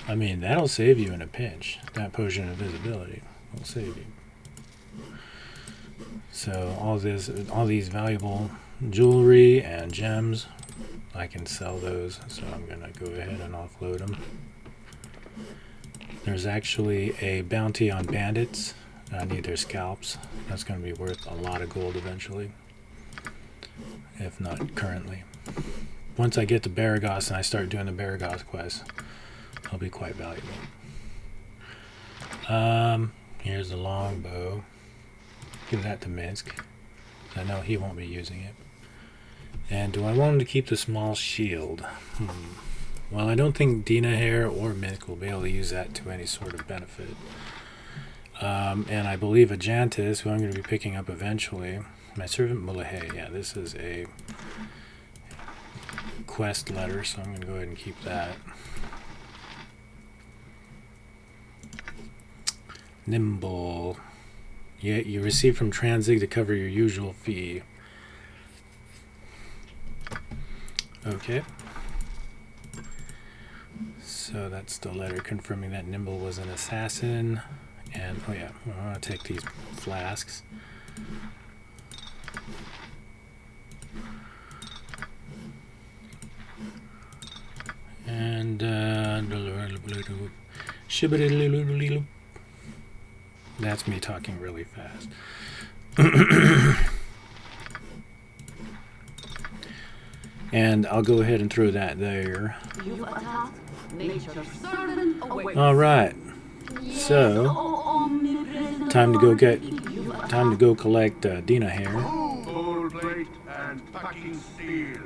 I mean, that'll save you in a pinch. That potion of invisibility will save you. So all these valuable jewelry and gems, I can sell those. So I'm gonna go ahead and offload them. There's actually a bounty on bandits. I need their scalps. That's gonna be worth a lot of gold eventually, if not currently. Once I get to Baragos and I start doing the Baragos quest, I'll be quite valuable. Here's the longbow. Give that to Minsk. I know he won't be using it. And do I want him to keep the small shield? Well, I don't think Dina Hair or Minsk will be able to use that to any sort of benefit. And I believe Ajantis, who I'm going to be picking up eventually. My servant Mulahay. Yeah, this is a quest letter, so I'm going to go ahead and keep that. Nimble. Yeah, you receive from Transit to cover your usual fee. Okay. So that's the letter confirming that Nimble was an assassin. And, oh yeah, I want to take these flasks. And, that's me talking really fast. And I'll go ahead and throw that there. All right. So, time to go collect Dina Hair. Gold plate and packing steel.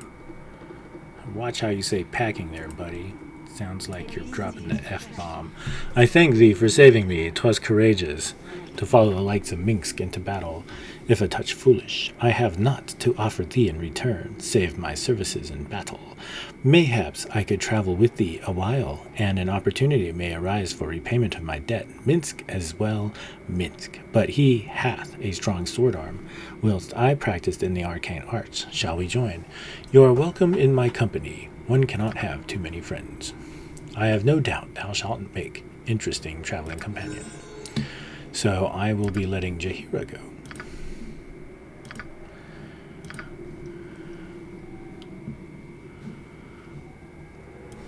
Watch how you say packing there, buddy. Sounds like you're dropping the F-bomb. I thank thee for saving me. 'Twas courageous to follow the likes of Minsk into battle. If a touch foolish, I have not to offer thee in return, save my services in battle. Mayhaps I could travel with thee a while, and an opportunity may arise for repayment of my debt. Minsk as well, Minsk, but he hath a strong sword arm, whilst I practiced in the arcane arts. Shall we join? You are welcome in my company. One cannot have too many friends. I have no doubt thou shalt make interesting traveling companion. So I will be letting Jahira go.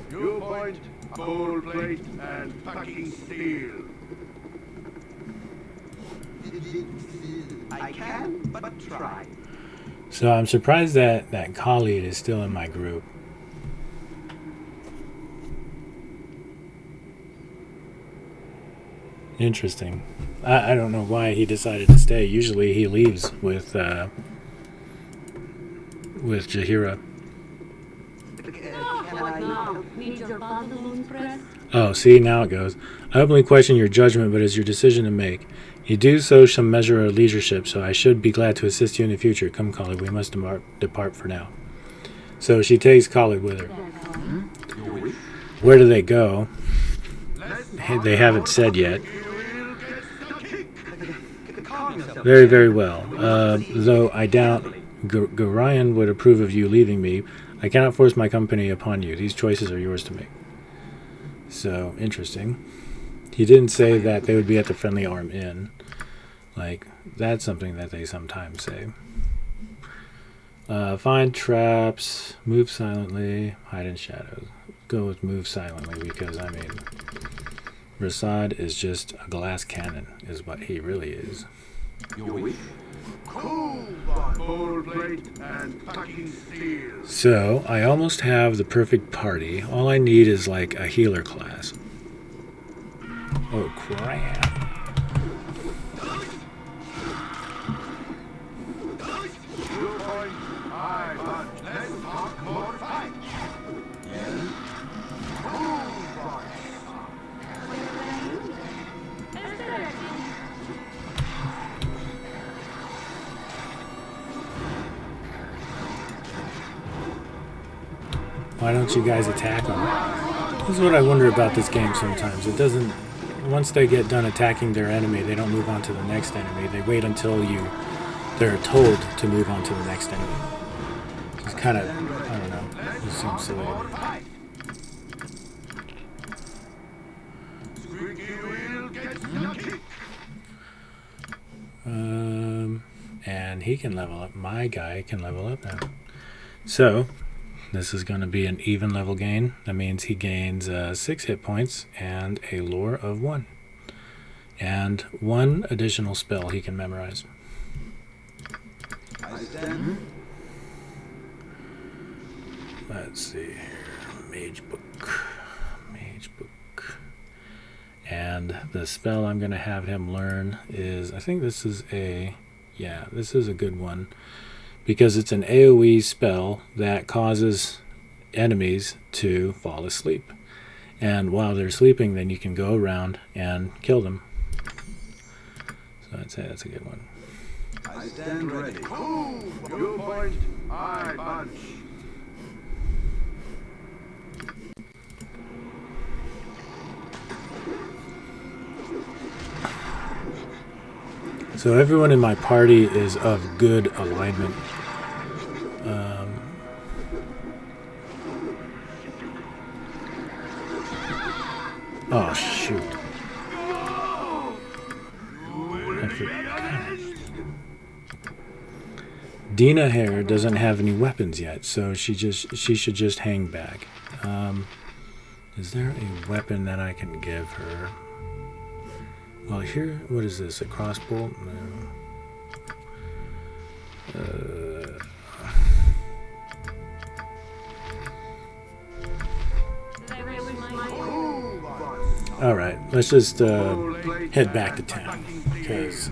Viewpoint, gold plate and packing steel. I can, but try. So I'm surprised that Khalid is still in my group. Interesting. I don't know why he decided to stay. Usually he leaves with Jahira. Oh, see, now it goes. I openly question your judgment, but it's your decision to make. You do so some measure of leadership, so I should be glad to assist you in the future. Come, Khalid, we must depart for now. So she takes Khalid with her. Where do they go? They haven't said yet. Very, very well. Though I doubt Gorion would approve of you leaving me, I cannot force my company upon you. These choices are yours to make. So, interesting. He didn't say that they would be at the Friendly Arm Inn. Like, that's something that they sometimes say. Find traps, move silently, hide in shadows. Go with move silently because, I mean, Rasad is just a glass cannon, is what he really is. Your wish? Cool, full plate and packing steel. So, I almost have the perfect party. All I need is like a healer class. Oh, crap. Your point, I want. Let's talk more fight. Why don't you guys attack them? This is what I wonder about this game sometimes. It doesn't... Once they get done attacking their enemy, they don't move on to the next enemy. They wait until they're told to move on to the next enemy. It's kind of... I don't know. It seems silly. Squeaky wheel gets the kick. And he can level up. My guy can level up now. So... This is going to be an even level gain. That means he gains 6 hit points and a lore of 1. And 1 additional spell he can memorize. Let's see here. Mage book. Mage book. And the spell I'm going to have him learn is, I think this is a, yeah, this is a good one. Because it's an AoE spell that causes enemies to fall asleep. And while they're sleeping, then you can go around and kill them. So I'd say that's a good one. I stand ready. Cool, your point, I punch. So everyone in my party is of good alignment. Oh shoot! Dina here doesn't have any weapons yet, so she should just hang back. Is there a weapon that I can give her? Well, here, what is this? A crossbow? No. All right, let's just head back to town because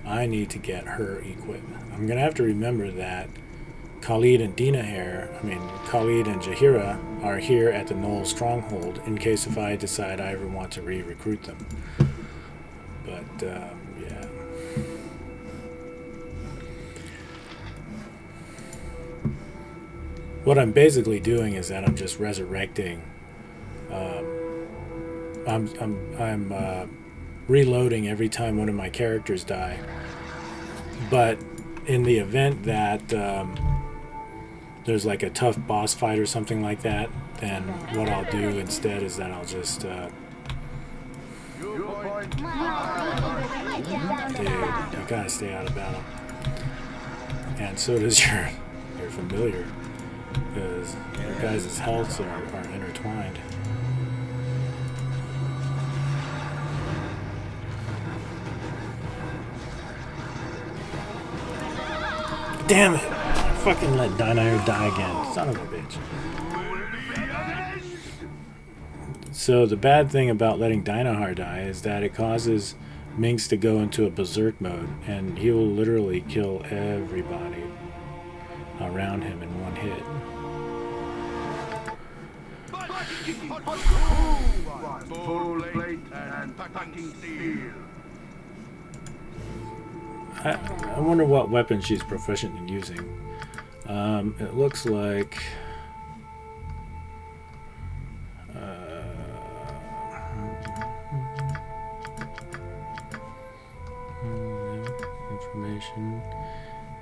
I need to get her equipped. I'm gonna have to remember that Khalid and Khalid and Jahira are here at the Gnoll stronghold in case if I decide I ever want to re-recruit them. But yeah. What I'm basically doing is that I'm just resurrecting. I'm reloading every time one of my characters die. But in the event that there's like a tough boss fight or something like that, then what I'll do instead is that I'll just dude, you gotta stay out of battle. And so does your familiar, because your guys' healths are intertwined. Damn it! I fucking let Dynire die again. Son of a bitch. So the bad thing about letting Dynahar die is that it causes Minx to go into a berserk mode, and he will literally kill everybody around him in one hit. Full plate and packing steel. I wonder what weapon she's proficient in using. It looks like information.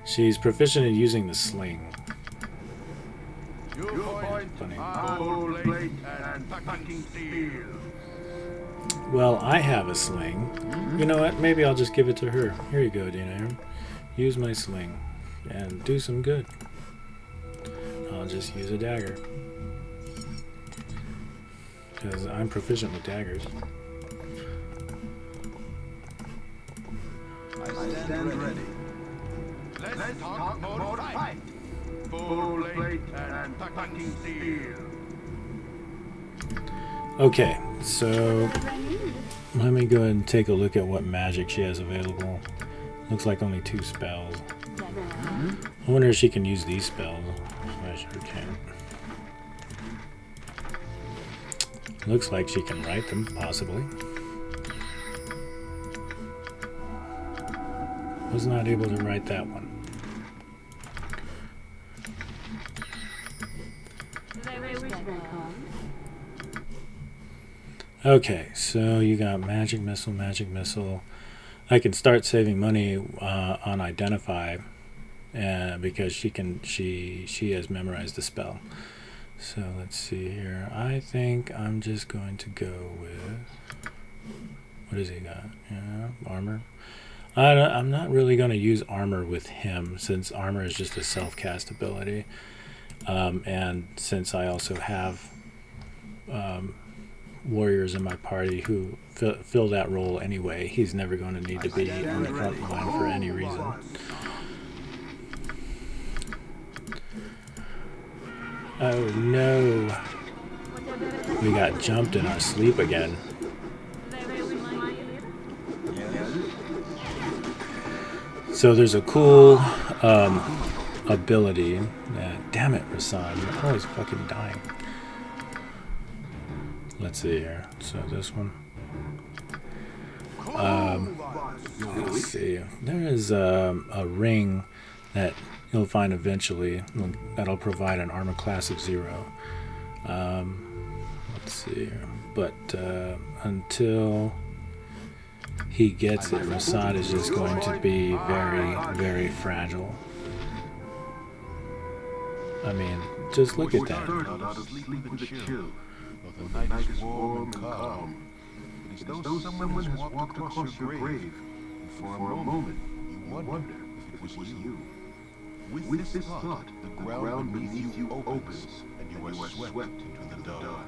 She's proficient in using the sling. Funny. Full plate and packing steel. Well, I have a sling. You know what? Maybe I'll just give it to her. Here you go, Dina. Use my sling and do some good. I'll just use a dagger because I'm proficient with daggers. stand ready. Let's talk mode fight. Full plate and packing steel. Okay, so let me go ahead and take a look at what magic she has available. Looks like only 2 spells. I wonder if she can use these spells. I sure can. Looks like she can write them, possibly. Was not able to write that one. Okay, so you got magic missile, magic missile. I can start saving money on identify because she has memorized the spell. So let's see here. I think I'm just going to go with, what does he got? Yeah, armor. I'm not really going to use armor with him, since armor is just a self-cast ability, and since I also have warriors in my party who fill that role anyway, he's never going to need to be on the front line for any reason. Oh no, we got jumped in our sleep again. So there's a cool ability. Damn it, Rasan, you're always fucking dying. Let's see here. So this one. Let's see. There is a ring that you'll find eventually that'll provide an armor class of 0. Let's see here. But until he gets it, Rasad is just going to be very, very fragile. I mean, just look at that. Not asleep with a chill. The night is warm and calm. It is though someone has walked across your grave, and for a moment you wonder if it was you. With this thought, the ground beneath you opens, and you are swept into the dark.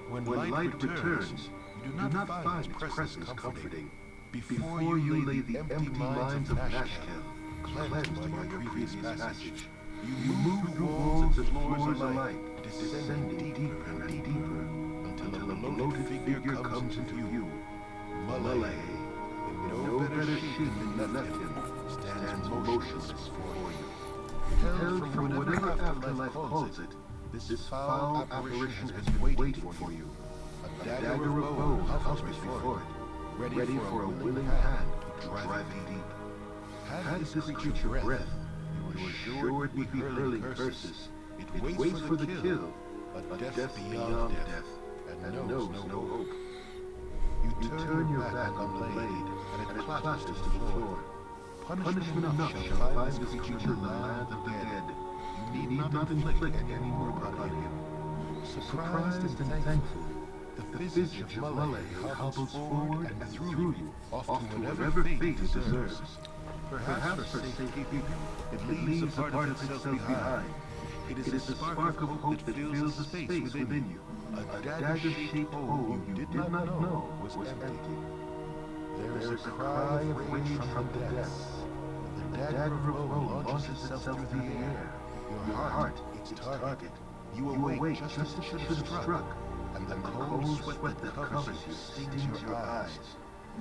When light returns, you do not find its presence comforting. Before you lay the empty mines of Nashkel, cleansed by your previous passage, you move through walls and floors alike, descending deeper and deeper, until a bloated figure comes into view. Malay, in no better shape than left him, stands motionless before you. Held from whatever afterlife calls it, this foul apparition has been waiting for you. A dagger of bone hovers before it, ready for a willing hand to drive it deep. Had this creature breath, you are sure it would be hurling curses. It waits for the kill, but death beyond death, and knows no hope. You turn your back on the blade, and it clatters to the floor. Punishment enough shall find this creature in the land of the dead. You need not inflict any more upon him. Surprised and thankful, the visage of Malay hobbles forward and through you, off to whatever fate it deserves. Perhaps for safekeeping, it leaves a part of itself behind. It is a spark of hope that fills the space within you. A dagger-shaped hole you did not know was empty. There is a cry of rage from the depths. The dagger of woe launches itself through the air. Your heart, its target. You awake just as it should have struck, and the cold sweat that covers you stings your eyes.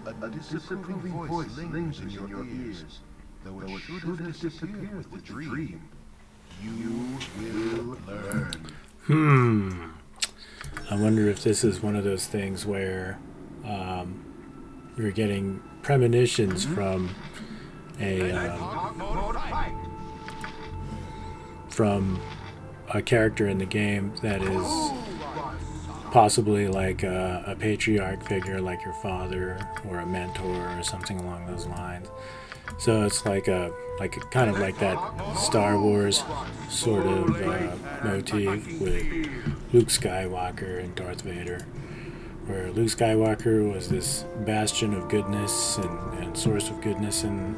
A disapproving voice lingers in your ears, though it should have disappeared with the dream. You will learn. I wonder if this is one of those things where you're getting premonitions from a character in the game that is possibly like a patriarch figure, like your father or a mentor or something along those lines. So it's like kind of like that Star Wars sort of motif with Luke Skywalker and Darth Vader, where Luke Skywalker was this bastion of goodness and source of goodness in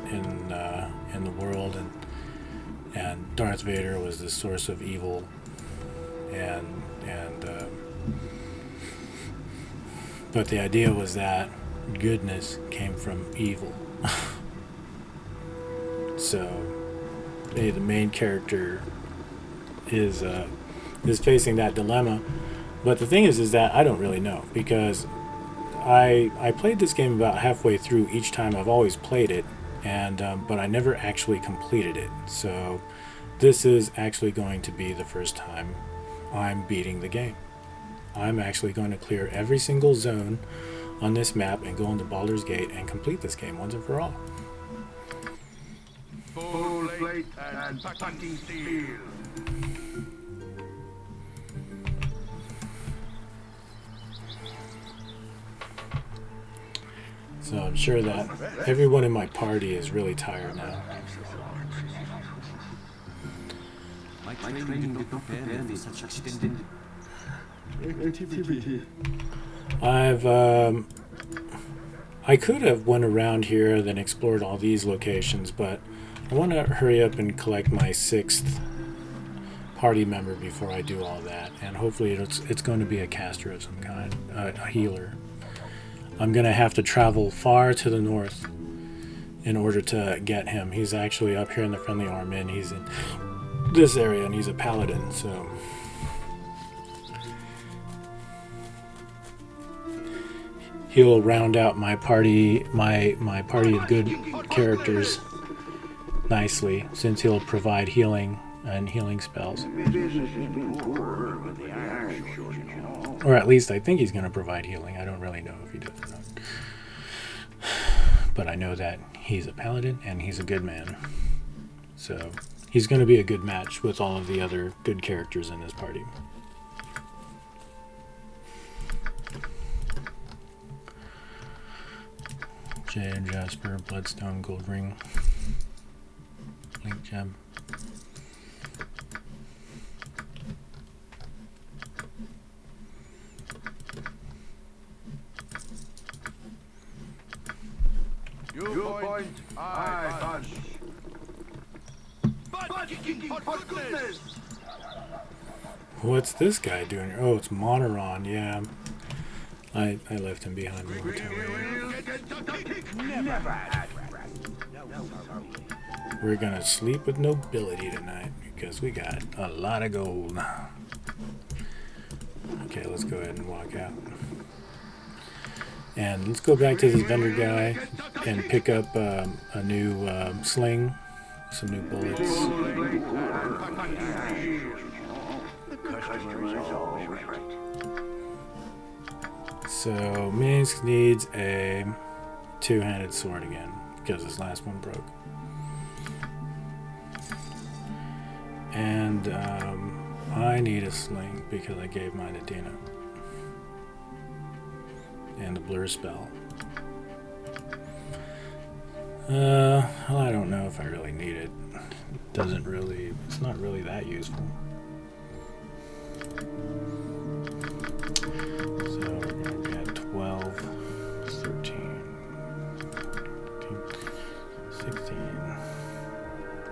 the world, and Darth Vader was the source of evil, but the idea was that goodness came from evil. So the main character is facing that dilemma. But the thing is that I don't really know, because I played this game about halfway through each time I've always played it, and but I never actually completed it. So this is actually going to be the first time I'm beating the game. I'm actually going to clear every single zone on this map and go into Baldur's Gate and complete this game once and for all. Full plate and packing steel. So I'm sure that everyone in my party is really tired now. My training did not prepare me for such extended Activity. I could have went around here then explored all these locations, but I want to hurry up and collect my 6th party member before I do all that, and hopefully it's going to be a caster of some kind, a healer. I'm going to have to travel far to the north in order to get him. He's actually up here in the Friendly Arm-In. He's in this area, and he's a paladin, so he'll round out my party, my party of good characters nicely, since he'll provide healing and healing spells. Business has been poor with the iron shortage, you know. Or at least I think he's going to provide healing. I don't really know if he does or not. But I know that he's a paladin and he's a good man. So he's going to be a good match with all of the other good characters in this party. Jade, Jasper, Bloodstone, Gold Ring, Link Gem. You point, I punch. For goodness! What's this guy doing? Oh, it's Monoron, yeah. I left him behind momentarily. We're gonna sleep with nobility tonight because we got a lot of gold. Okay, let's go ahead and walk out. And let's go back to this vendor guy and pick up a new sling, some new bullets. The customer is always right. So Minsk needs a two-handed sword again because his last one broke. And I need a sling because I gave mine to Dina. And a blur spell. Well, I don't know if I really need it. It's not really that useful. So we're going to get 12, 13, 16.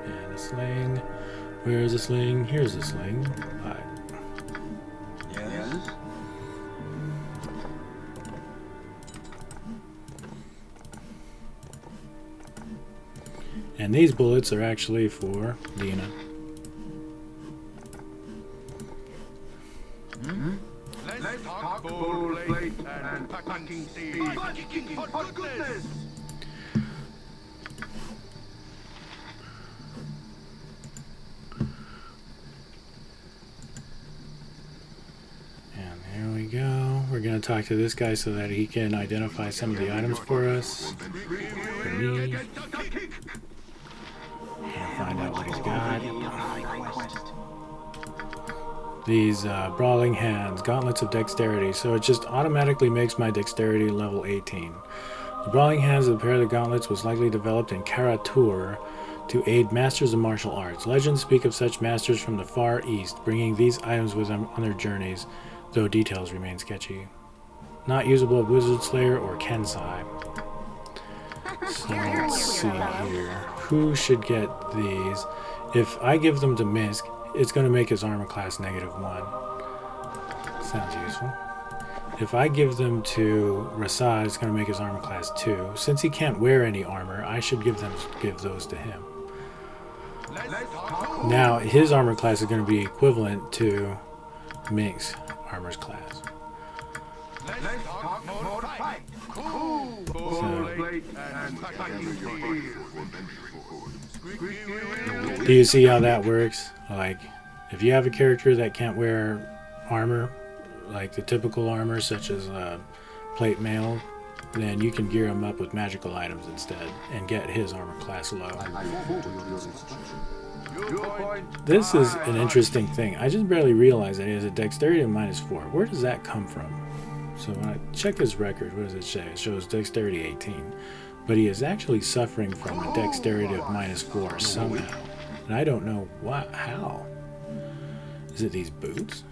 And a sling. Where is a sling? Here's a sling. Alright. Yes? And these bullets are actually for Dina. Let's talk full plate and packing steel. For goodness! And there we go. We're going to talk to this guy so that he can identify some of the items for us. For me. And find out what he's got. These brawling hands, gauntlets of dexterity. So it just automatically makes my dexterity level 18. The brawling hands of the pair of the gauntlets was likely developed in Karatur to aid masters of martial arts. Legends speak of such masters from the Far East, bringing these items with them on their journeys, though details remain sketchy. Not usable with Wizard Slayer or Kensai. So let's see here. Who should get these? If I give them to Minsk, it's going to make his armor class -1. Sounds useful. If I give them to Rasad, it's going to make his armor class 2. Since he can't wear any armor, I should give those to him. Now his armor class is going to be equivalent to Mink's armor class. Do you see how that works? Like, if you have a character that can't wear armor, like the typical armor such as plate mail, then you can gear him up with magical items instead and get his armor class low. This is an interesting thing. I just barely realized that he has a dexterity of -4. Where does that come from? So when I check his record, what does it say? It shows dexterity 18. But he is actually suffering from a dexterity of -4 somehow. And I don't know how. Is it these boots?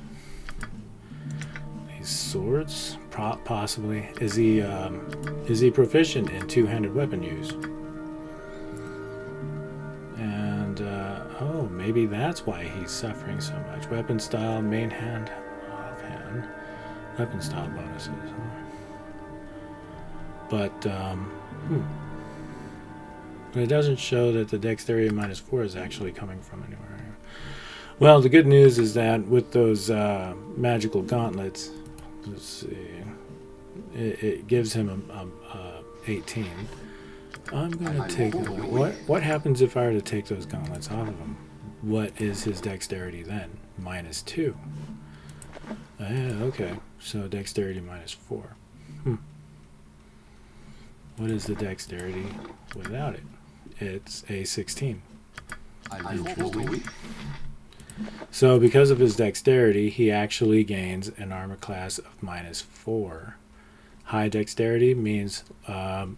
These swords? Possibly. Is he proficient in two-handed weapon use? And oh, maybe that's why he's suffering so much. Weapon style, main hand, offhand, weapon style bonuses. But but it doesn't show that the dexterity of -4 is actually coming from anywhere. Well, the good news is that with those magical gauntlets, let's see, it gives him a 18. I'm gonna take a look. What happens if I were to take those gauntlets off of him? What is his dexterity then? -2. Yeah, okay. So dexterity -4. What is the dexterity without it? It's a 16. So because of his dexterity, he actually gains an armor class of -4. High dexterity means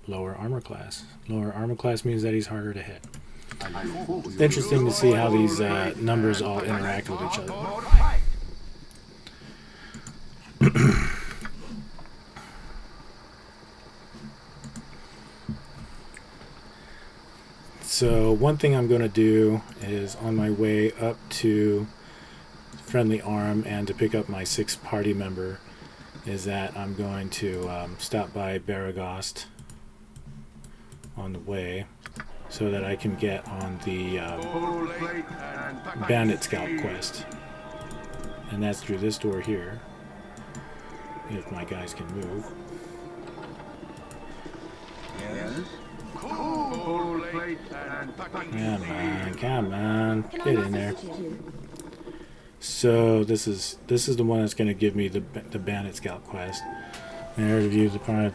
lower armor class. Lower armor class means that he's harder to hit. It's interesting to see how these numbers all interact with each other. So one thing I'm going to do is on my way up to Friendly Arm and to pick up my 6th party member is that I'm going to stop by Baragost on the way so that I can get on the Bandit Scout quest. And that's through this door here, if my guys can move. Come on, get in there. So this is the one that's going to give me the Bandit Scout quest. Narrative view, the part.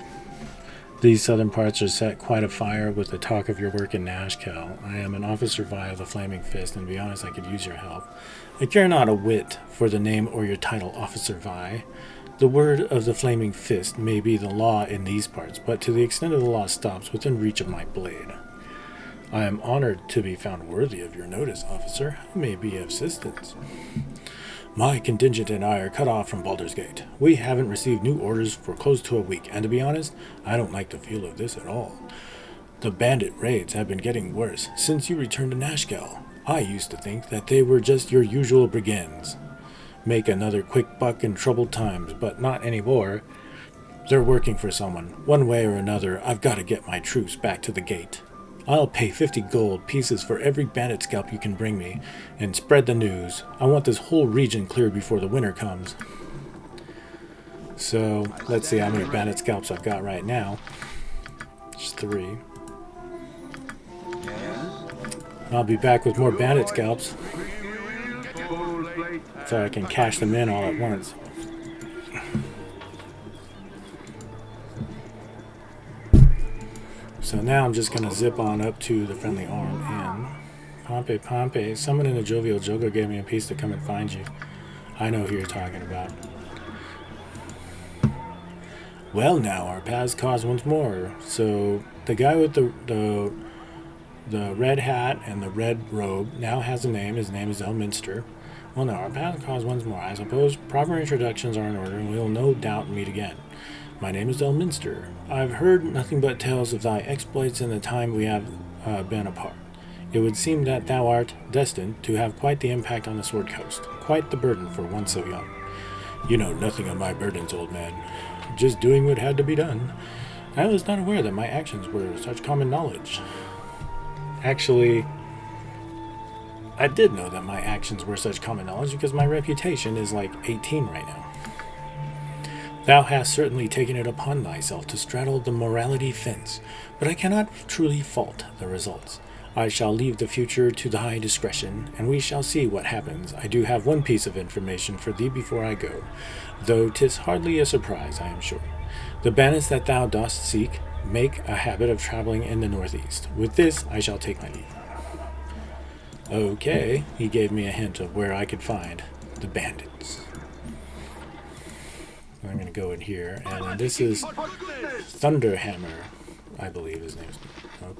These southern parts are set quite afire with the talk of your work in Nashkel. I am an officer via the Flaming Fist, and to be honest, I could use your help. I care not a whit for the name or your title, Officer Vi. The word of the Flaming Fist may be the law in these parts, but to the extent of the law stops within reach of my blade. I am honored to be found worthy of your notice, officer. I may be of assistance. My contingent and I are cut off from Baldur's Gate. We haven't received new orders for close to a week, and to be honest, I don't like the feel of this at all. The bandit raids have been getting worse since you returned to Nashkel. I used to think that they were just your usual brigands. Make another quick buck in troubled times, but not anymore. They're working for someone. One way or another, I've got to get my troops back to the gate. I'll pay 50 gold pieces for every bandit scalp you can bring me, and spread the news. I want this whole region cleared before the winter comes. So, let's see how many bandit scalps I've got right now. Just 3. I'll be back with more bandit scalps, so I can cash them in all at once. So now I'm just going to zip on up to the Friendly Arm and Pompey, someone in the Jovial Jogo gave me a piece to come and find you. I know who you're talking about. Well, now our paths cross once more. So the guy with the red hat and the red robe now has a name. His name is Elminster. Well, now our paths cross once more. I suppose proper introductions are in order, and we will no doubt meet again. My name is Elminster. I've heard nothing but tales of thy exploits in the time we have been apart. It would seem that thou art destined to have quite the impact on the Sword Coast, quite the burden for one so young. You know nothing of my burdens, old man. Just doing what had to be done. I was not aware that my actions were such common knowledge. Actually, I did know that my actions were such common knowledge because my reputation is like 18 right now. Thou hast certainly taken it upon thyself to straddle the morality fence, but I cannot truly fault the results. I shall leave the future to thy discretion, and we shall see what happens. I do have one piece of information for thee before I go, though 'tis hardly a surprise, I am sure. The bandits that thou dost seek make a habit of traveling in the northeast. With this, I shall take my leave. Okay, he gave me a hint of where I could find the bandits. I'm going to go in here, and this is Thunderhammer, I believe his name is. Oh.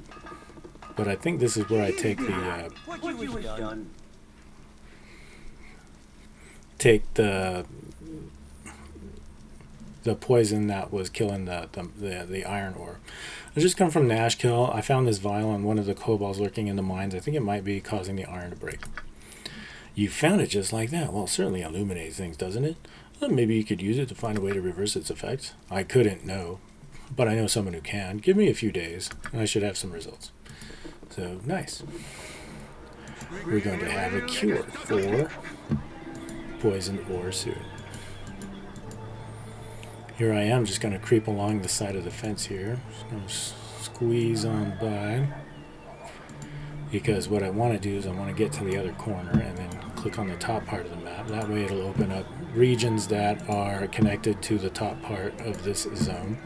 But I think this is where I take the poison that was killing the iron ore. I just come from Nashkill. I found this vial on one of the kobolds lurking in the mines. I think it might be causing the iron to break. You found it just like that. Well, it certainly illuminates things, doesn't it? Well, maybe you could use it to find a way to reverse its effects. I couldn't, no. But I know someone who can. Give me a few days, and I should have some results. So, nice. We're going to have a cure for poisoned ore soon. Here I am, just going to creep along the side of the fence here. Just going to squeeze on by. Because what I want to do is I want to get to the other corner and then click on the top part of the map. That way it'll open up regions that are connected to the top part of this zone.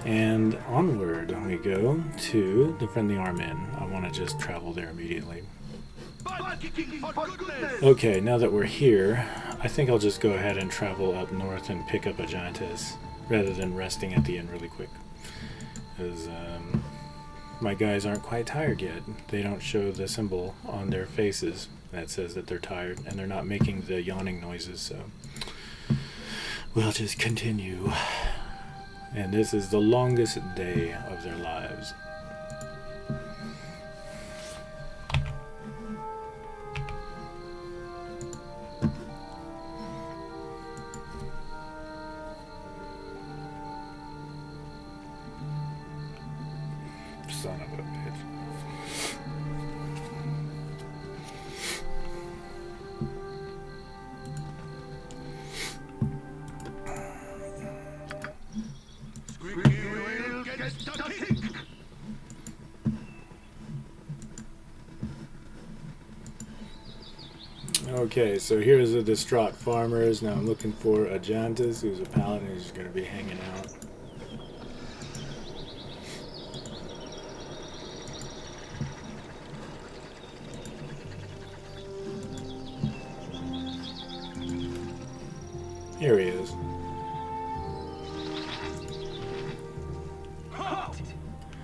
And onward we go to the Friendly Arm Inn. I want to just travel there immediately. Okay, now that we're here, I think I'll just go ahead and travel up north and pick up Ajantis, rather than resting at the inn really quick. Because my guys aren't quite tired yet. They don't show the symbol on their faces that says that they're tired, and they're not making the yawning noises, so we'll just continue. And this is the longest day of their lives. Son of a bitch. Okay, so here's the distraught farmers. Now I'm looking for Ajantis, who's a paladin who's going to be hanging out. Here he is.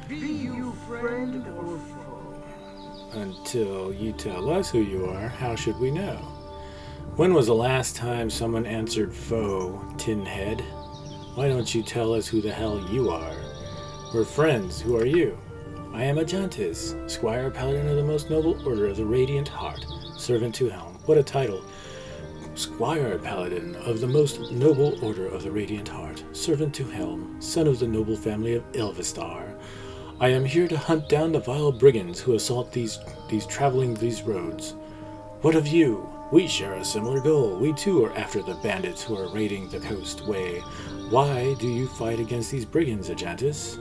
Be you friend or foe? Until you tell us who you are, how should we know? When was the last time someone answered foe, tin head? Why don't you tell us who the hell you are? We're friends. Who are you? I am Ajantis, Squire Paladin of the Most Noble Order of the Radiant Heart, Servant to Helm. What a title. Squire Paladin of the Most Noble Order of the Radiant Heart, Servant to Helm, son of the noble family of Ilvistar. I am here to hunt down the vile brigands who assault these roads. What of you? We share a similar goal. We too are after the bandits who are raiding the coast way. Why do you fight against these brigands, Ajantis?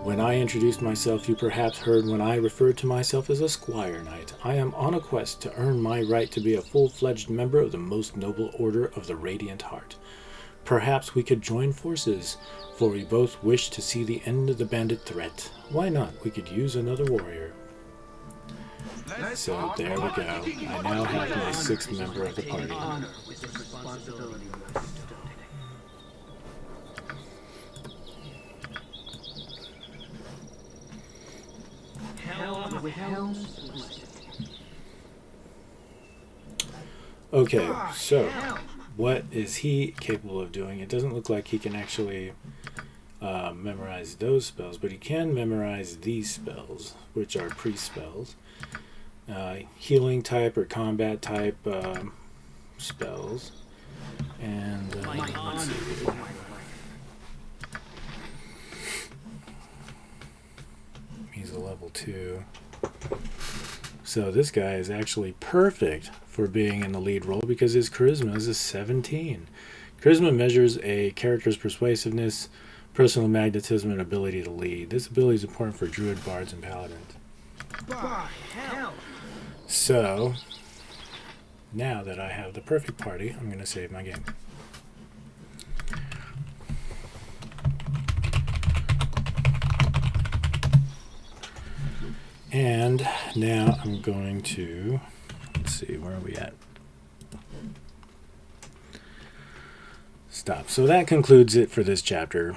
When I introduced myself, you perhaps heard when I referred to myself as a Squire Knight. I am on a quest to earn my right to be a full-fledged member of the Most Noble Order of the Radiant Heart. Perhaps we could join forces, for we both wish to see the end of the bandit threat. Why not? We could use another warrior. So there we go. I now have my sixth member of the party. Okay, so what is he capable of doing? It doesn't look like he can actually memorize those spells, but he can memorize these spells, which are priest spells. Healing type or combat type spells. And let's see. He's a level 2. So this guy is actually perfect for being in the lead role because his charisma is a 17. Charisma measures a character's persuasiveness, personal magnetism, and ability to lead. This ability is important for druid, bards, and paladins. By hell! So, now that I have the perfect party, I'm going to save my game. And now I'm going to, let's see, where are we at? Stop. So that concludes it for this chapter.